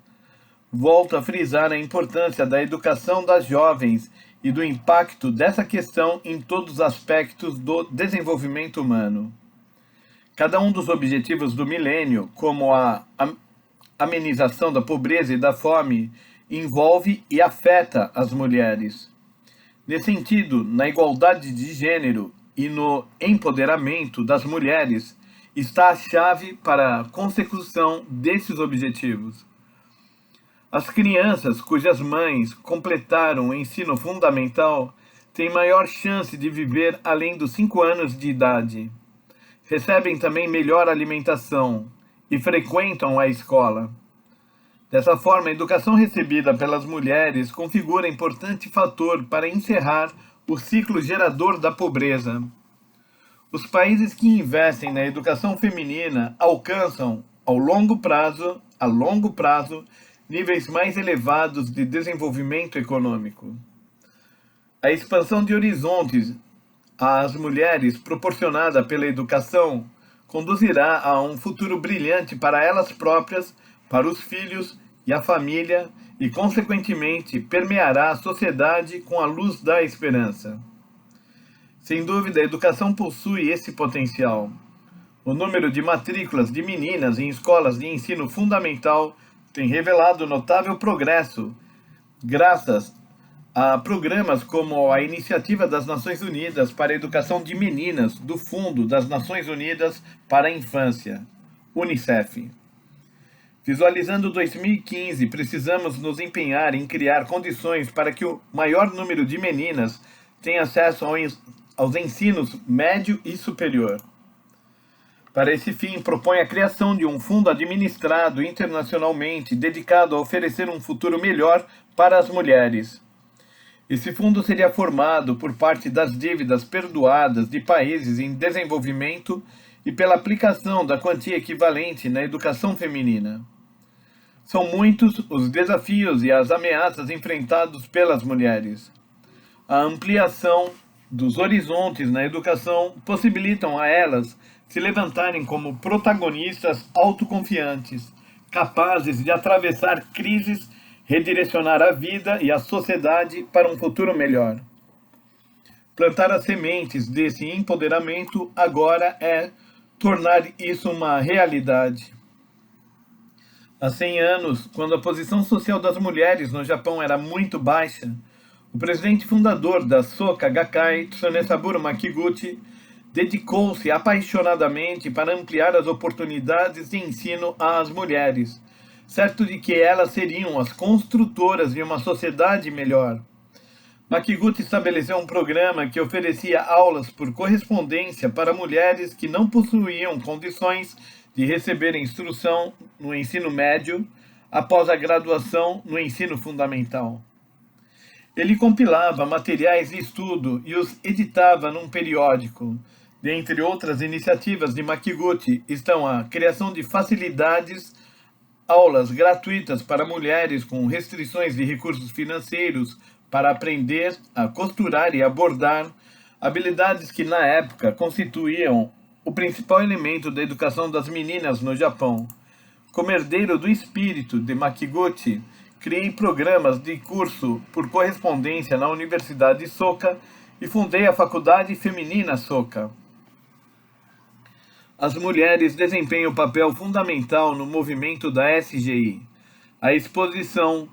Volto a frisar a importância da educação das jovens e do impacto dessa questão em todos os aspectos do desenvolvimento humano. Cada um dos objetivos do milênio, como a amenização da pobreza e da fome, envolve e afeta as mulheres. Nesse sentido, na igualdade de gênero e no empoderamento das mulheres, está a chave para a consecução desses objetivos. As crianças cujas mães completaram o ensino fundamental têm maior chance de viver além dos 5 anos de idade. Recebem também melhor alimentação e frequentam a escola. Dessa forma, a educação recebida pelas mulheres configura importante fator para encerrar o ciclo gerador da pobreza. Os países que investem na educação feminina alcançam, a longo prazo, níveis mais elevados de desenvolvimento econômico. A expansão de horizontes às mulheres proporcionada pela educação conduzirá a um futuro brilhante para elas próprias, para os filhos e a família e, consequentemente, permeará a sociedade com a luz da esperança. Sem dúvida, a educação possui esse potencial. O número de matrículas de meninas em escolas de ensino fundamental tem revelado notável progresso, graças a programas como a Iniciativa das Nações Unidas para a Educação de Meninas, do Fundo das Nações Unidas para a Infância, UNICEF. Visualizando 2015, precisamos nos empenhar em criar condições para que o maior número de meninas tenha acesso aos ensinos médio e superior. Para esse fim, propõe a criação de um fundo administrado internacionalmente dedicado a oferecer um futuro melhor para as mulheres. Esse fundo seria formado por parte das dívidas perdoadas de países em desenvolvimento e pela aplicação da quantia equivalente na educação feminina. São muitos os desafios e as ameaças enfrentados pelas mulheres. A ampliação dos horizontes na educação possibilitam a elas se levantarem como protagonistas autoconfiantes, capazes de atravessar crises, redirecionar a vida e a sociedade para um futuro melhor. Plantar as sementes desse empoderamento agora é tornar isso uma realidade. Há 100 anos, quando a posição social das mulheres no Japão era muito baixa, o presidente fundador da Soka Gakkai, Tsunesaburo Makiguchi, dedicou-se apaixonadamente para ampliar as oportunidades de ensino às mulheres, certo de que elas seriam as construtoras de uma sociedade melhor. Makiguchi estabeleceu um programa que oferecia aulas por correspondência para mulheres que não possuíam condições de receber instrução no ensino médio após a graduação no ensino fundamental. Ele compilava materiais de estudo e os editava num periódico. Dentre outras iniciativas de Makiguchi estão a criação de facilidades, aulas gratuitas para mulheres com restrições de recursos financeiros para aprender a costurar e a bordar, habilidades que na época constituíam o principal elemento da educação das meninas no Japão. Como herdeiro do espírito de Makiguchi, criei programas de curso por correspondência na Universidade Soka e fundei a Faculdade Feminina Soka. As mulheres desempenham um papel fundamental no movimento da SGI. A exposição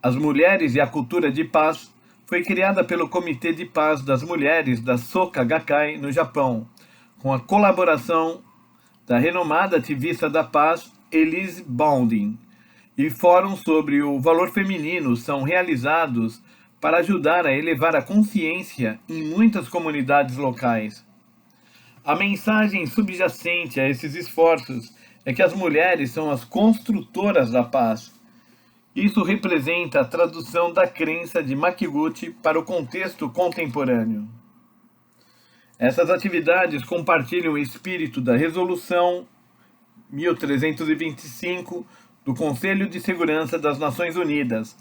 As Mulheres e a Cultura de Paz foi criada pelo Comitê de Paz das Mulheres da Soka Gakkai, no Japão, com a colaboração da renomada ativista da paz Elise Bonding, e fóruns sobre o valor feminino são realizados para ajudar a elevar a consciência em muitas comunidades locais. A mensagem subjacente a esses esforços é que as mulheres são as construtoras da paz. Isso representa a tradução da crença de Makiguchi para o contexto contemporâneo. Essas atividades compartilham o espírito da Resolução 1325 do Conselho de Segurança das Nações Unidas,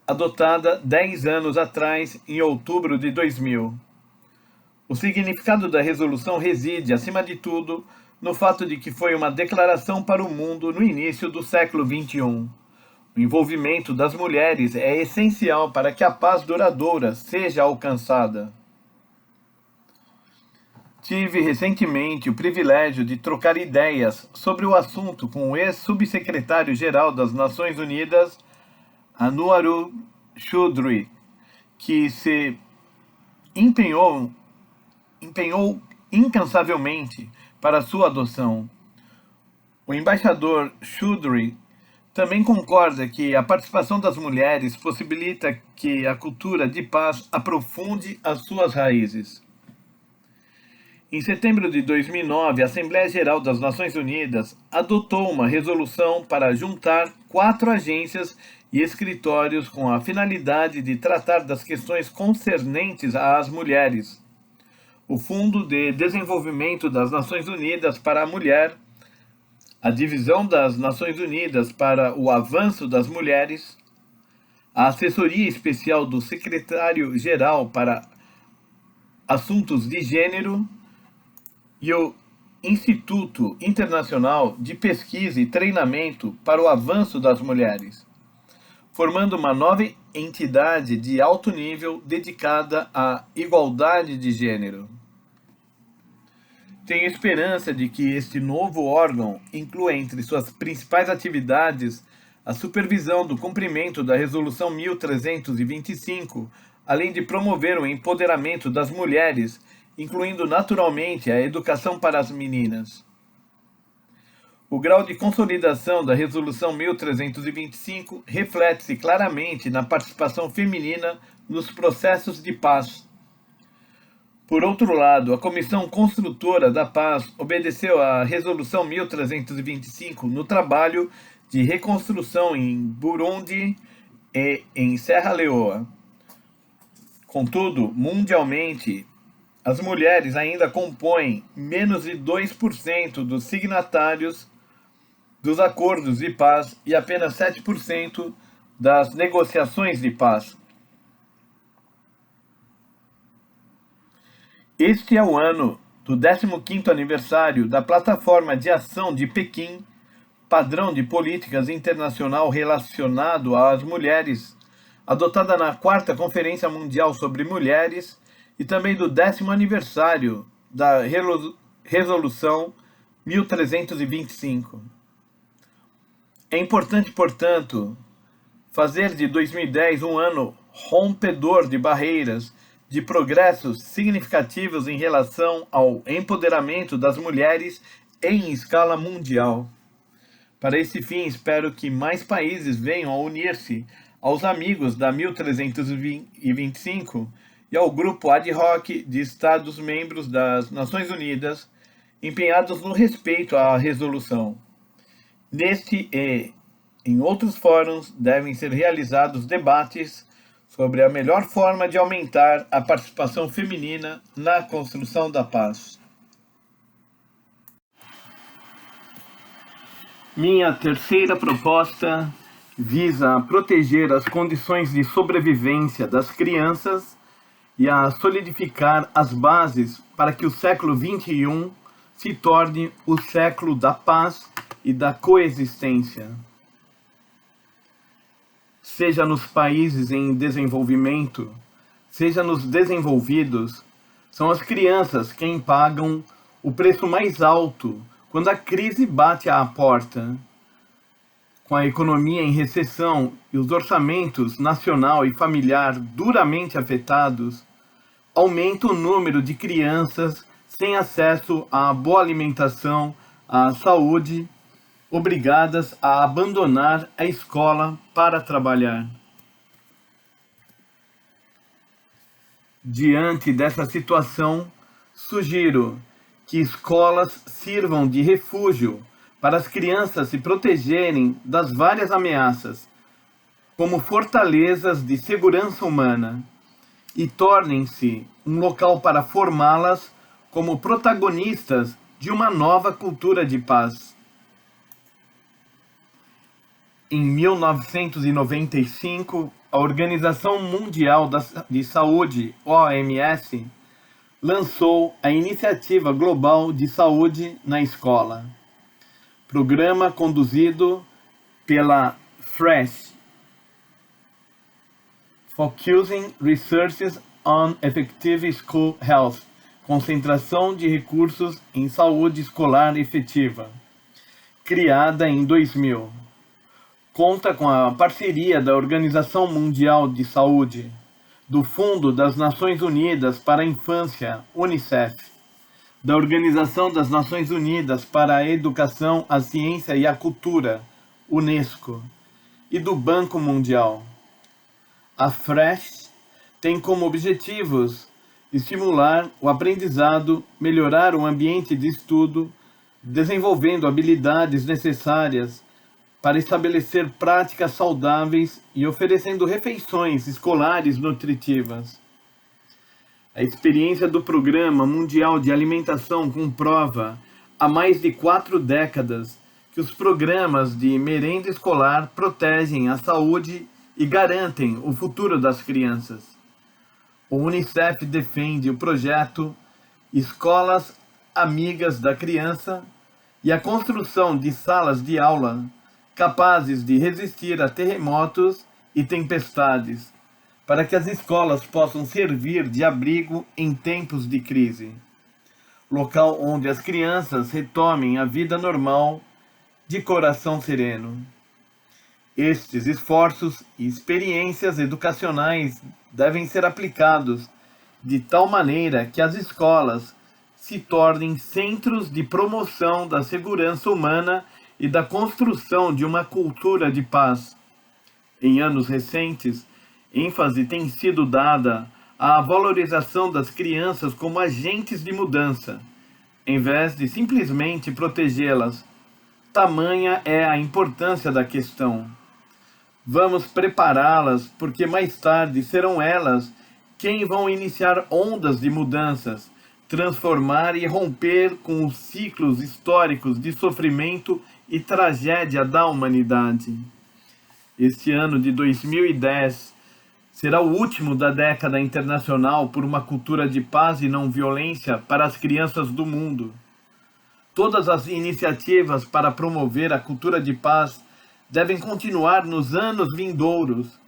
adotada 10 anos atrás, em outubro de 2000. O significado da resolução reside, acima de tudo, no fato de que foi uma declaração para o mundo no início do século XXI. O envolvimento das mulheres é essencial para que a paz duradoura seja alcançada. Tive recentemente o privilégio de trocar ideias sobre o assunto com o ex-subsecretário-geral das Nações Unidas, Anouaru Choudhury, que se empenhou incansavelmente para sua adoção. O embaixador Choudhury também concorda que a participação das mulheres possibilita que a cultura de paz aprofunde as suas raízes. Em setembro de 2009, a Assembleia Geral das Nações Unidas adotou uma resolução para juntar 4 agências e escritórios com a finalidade de tratar das questões concernentes às mulheres. O Fundo de Desenvolvimento das Nações Unidas para a Mulher, a Divisão das Nações Unidas para o Avanço das Mulheres, a Assessoria Especial do Secretário-Geral para Assuntos de Gênero e o Instituto Internacional de Pesquisa e Treinamento para o Avanço das Mulheres, formando uma nova entidade de alto nível dedicada à igualdade de gênero. Tenho esperança de que este novo órgão inclua entre suas principais atividades a supervisão do cumprimento da Resolução 1325, além de promover o empoderamento das mulheres, incluindo naturalmente a educação para as meninas. O grau de consolidação da Resolução 1325 reflete-se claramente na participação feminina nos processos de paz. Por outro lado, a Comissão Construtora da Paz obedeceu à Resolução 1325 no trabalho de reconstrução em Burundi e em Serra Leoa. Contudo, mundialmente, as mulheres ainda compõem menos de 2% dos signatários dos acordos de paz e apenas 7% das negociações de paz. Este é o ano do 15º aniversário da Plataforma de Ação de Pequim, padrão de políticas internacional relacionado às mulheres, adotada na 4ª Conferência Mundial sobre Mulheres, e também do 10º aniversário da Resolução 1325. É importante, portanto, fazer de 2010 um ano rompedor de barreiras, de progressos significativos em relação ao empoderamento das mulheres em escala mundial. Para esse fim, espero que mais países venham a unir-se aos amigos da 1325 e ao grupo ad hoc de Estados-membros das Nações Unidas, empenhados no respeito à resolução. Neste e em outros fóruns devem ser realizados debates sobre a melhor forma de aumentar a participação feminina na construção da paz. Minha terceira proposta visa proteger as condições de sobrevivência das crianças e a solidificar as bases para que o século XXI se torne o século da paz e da coexistência. Seja nos países em desenvolvimento, seja nos desenvolvidos, são as crianças quem pagam o preço mais alto quando a crise bate à porta. Com a economia em recessão e os orçamentos nacional e familiar duramente afetados, aumenta o número de crianças sem acesso à boa alimentação, à saúde, obrigadas a abandonar a escola para trabalhar. Diante dessa situação, sugiro que escolas sirvam de refúgio para as crianças se protegerem das várias ameaças, como fortalezas de segurança humana, e tornem-se um local para formá-las como protagonistas de uma nova cultura de paz. Em 1995, a Organização Mundial de Saúde, OMS, lançou a Iniciativa Global de Saúde na Escola, programa conduzido pela FRESH, Focusing Resources on Effective School Health, concentração de recursos em saúde escolar efetiva, criada em 2000. Conta com a parceria da Organização Mundial de Saúde, do Fundo das Nações Unidas para a Infância, UNICEF, da Organização das Nações Unidas para a Educação, a Ciência e a Cultura, UNESCO, e do Banco Mundial. A FRESH tem como objetivos estimular o aprendizado, melhorar o ambiente de estudo, desenvolvendo habilidades necessárias para estabelecer práticas saudáveis e oferecendo refeições escolares nutritivas. A experiência do Programa Mundial de Alimentação comprova há mais de 4 décadas que os programas de merenda escolar protegem a saúde e garantem o futuro das crianças. O UNICEF defende o projeto Escolas Amigas da Criança e a construção de salas de aula capazes de resistir a terremotos e tempestades, para que as escolas possam servir de abrigo em tempos de crise, local onde as crianças retomem a vida normal de coração sereno. Estes esforços e experiências educacionais devem ser aplicados de tal maneira que as escolas se tornem centros de promoção da segurança humana e da construção de uma cultura de paz. Em anos recentes, ênfase tem sido dada à valorização das crianças como agentes de mudança, em vez de simplesmente protegê-las. Tamanha é a importância da questão. Vamos prepará-las, porque mais tarde serão elas quem vão iniciar ondas de mudanças, transformar e romper com os ciclos históricos de sofrimento e tragédia da humanidade. Este ano de 2010 será o último da década internacional por uma cultura de paz e não violência para as crianças do mundo. Todas as iniciativas para promover a cultura de paz devem continuar nos anos vindouros,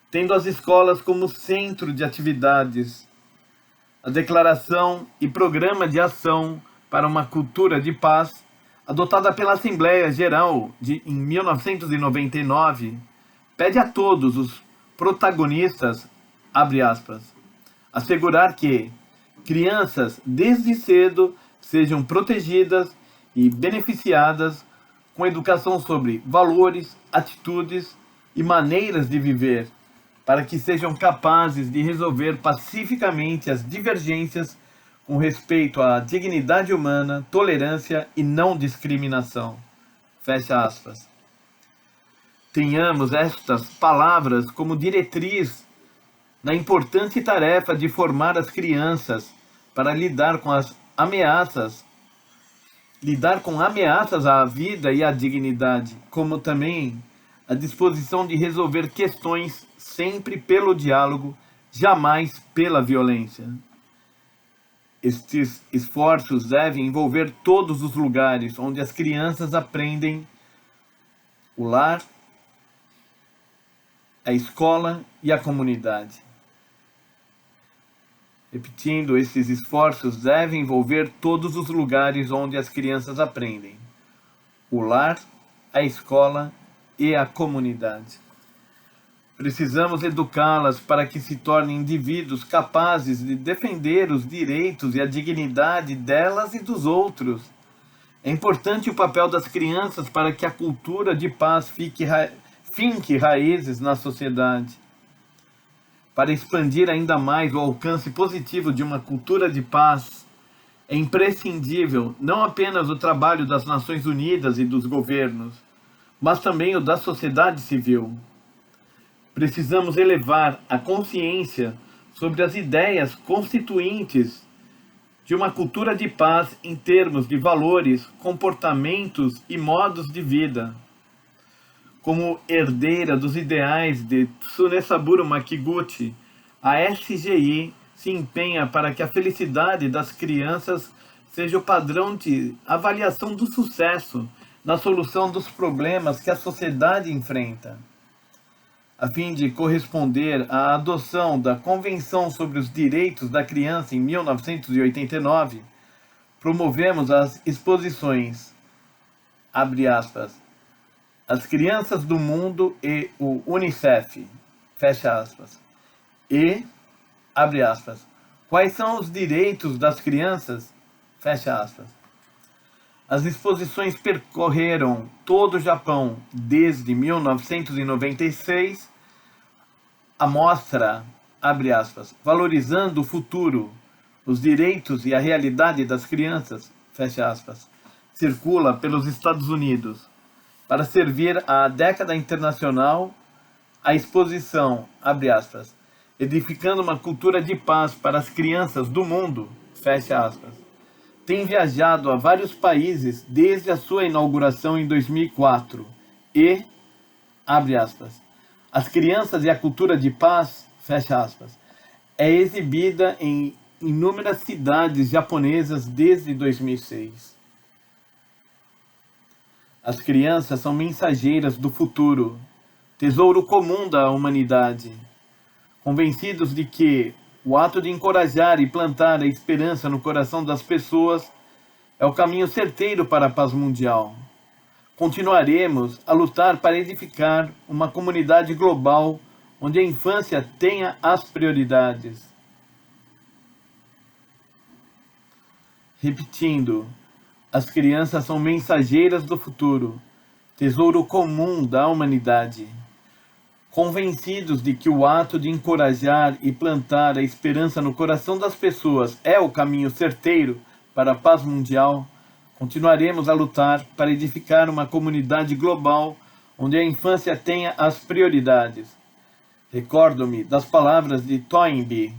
tendo as escolas como centro de atividades. A Declaração e Programa de Ação para uma Cultura de Paz, adotada pela Assembleia Geral em 1999, pede a todos os protagonistas, abre aspas, assegurar que crianças desde cedo sejam protegidas e beneficiadas com educação sobre valores, atitudes e maneiras de viver, para que sejam capazes de resolver pacificamente as divergências com respeito à dignidade humana, tolerância e não discriminação. Fecha aspas. Tenhamos estas palavras como diretriz na importante tarefa de formar as crianças para lidar com ameaças à vida e à dignidade, como também a disposição de resolver questões sempre pelo diálogo, jamais pela violência. Estes esforços devem envolver todos os lugares onde as crianças aprendem: o lar, a escola e a comunidade. Repetindo, esses esforços devem envolver todos os lugares onde as crianças aprendem: o lar, a escola e a comunidade. Precisamos educá-las para que se tornem indivíduos capazes de defender os direitos e a dignidade delas e dos outros. É importante o papel das crianças para que a cultura de paz finque raízes na sociedade. Para expandir ainda mais o alcance positivo de uma cultura de paz, é imprescindível não apenas o trabalho das Nações Unidas e dos governos, mas também o da sociedade civil. Precisamos elevar a consciência sobre as ideias constituintes de uma cultura de paz em termos de valores, comportamentos e modos de vida. Como herdeira dos ideais de Tsunesaburo Makiguchi, a SGI se empenha para que a felicidade das crianças seja o padrão de avaliação do sucesso na solução dos problemas que a sociedade enfrenta. A fim de corresponder à adoção da Convenção sobre os Direitos da Criança em 1989, promovemos as exposições, abre aspas, As Crianças do Mundo e o Unicef, fecha aspas, e, abre aspas, Quais são os direitos das crianças, fecha aspas. As exposições percorreram todo o Japão desde 1996. A mostra, abre aspas, Valorizando o Futuro, os Direitos e a Realidade das Crianças, fecha aspas, circula pelos Estados Unidos. Para servir à década internacional, a exposição, abre aspas, Edificando uma Cultura de Paz para as Crianças do Mundo, fecha aspas, tem viajado a vários países desde a sua inauguração em 2004 e, abre aspas, As Crianças e a Cultura de Paz, fecha aspas, é exibida em inúmeras cidades japonesas desde 2006. As crianças são mensageiras do futuro, tesouro comum da humanidade. Convencidos de que o ato de encorajar e plantar a esperança no coração das pessoas é o caminho certeiro para a paz mundial. Continuaremos a lutar para edificar uma comunidade global onde a infância tenha as prioridades. Repetindo, as crianças são mensageiras do futuro, tesouro comum da humanidade. Convencidos de que o ato de encorajar e plantar a esperança no coração das pessoas é o caminho certeiro para a paz mundial, continuaremos a lutar para edificar uma comunidade global onde a infância tenha as prioridades. Recordo-me das palavras de Toynbee,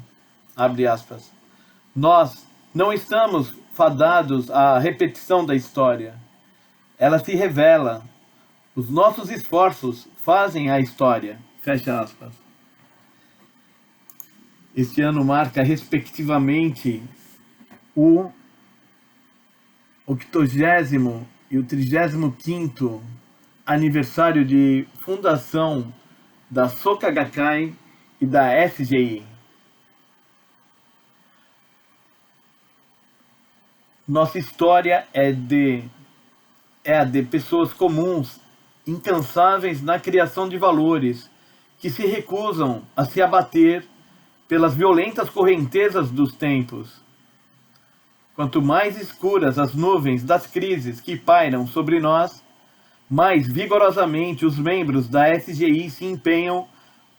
abre aspas, Nós não estamos fadados à repetição da história. ela se revela. Os nossos esforços fazem a história. Fecha aspas. Este ano marca, respectivamente, o 80º e o 35º aniversário de fundação da Soka Gakkai e da SGI. Nossa história é a de pessoas comuns, incansáveis na criação de valores, que se recusam a se abater pelas violentas correntezas dos tempos. Quanto mais escuras as nuvens das crises que pairam sobre nós, mais vigorosamente os membros da SGI se empenham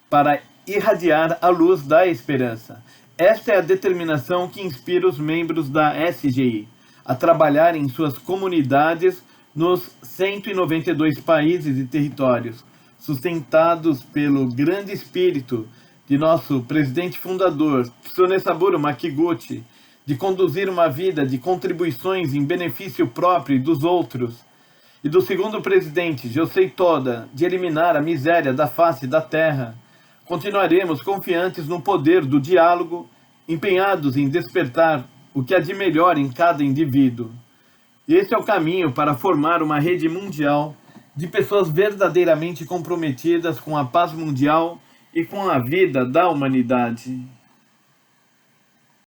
para irradiar a luz da esperança. Esta é a determinação que inspira os membros da SGI a trabalhar em suas comunidades nos 192 países e territórios, sustentados pelo grande espírito de nosso presidente fundador, Tsunesaburo Makiguchi, de conduzir uma vida de contribuições em benefício próprio e dos outros, e do segundo presidente, Josei Toda, de eliminar a miséria da face da terra. Continuaremos confiantes no poder do diálogo, empenhados em despertar o que há de melhor em cada indivíduo. E esse é o caminho para formar uma rede mundial de pessoas verdadeiramente comprometidas com a paz mundial e com a vida da humanidade.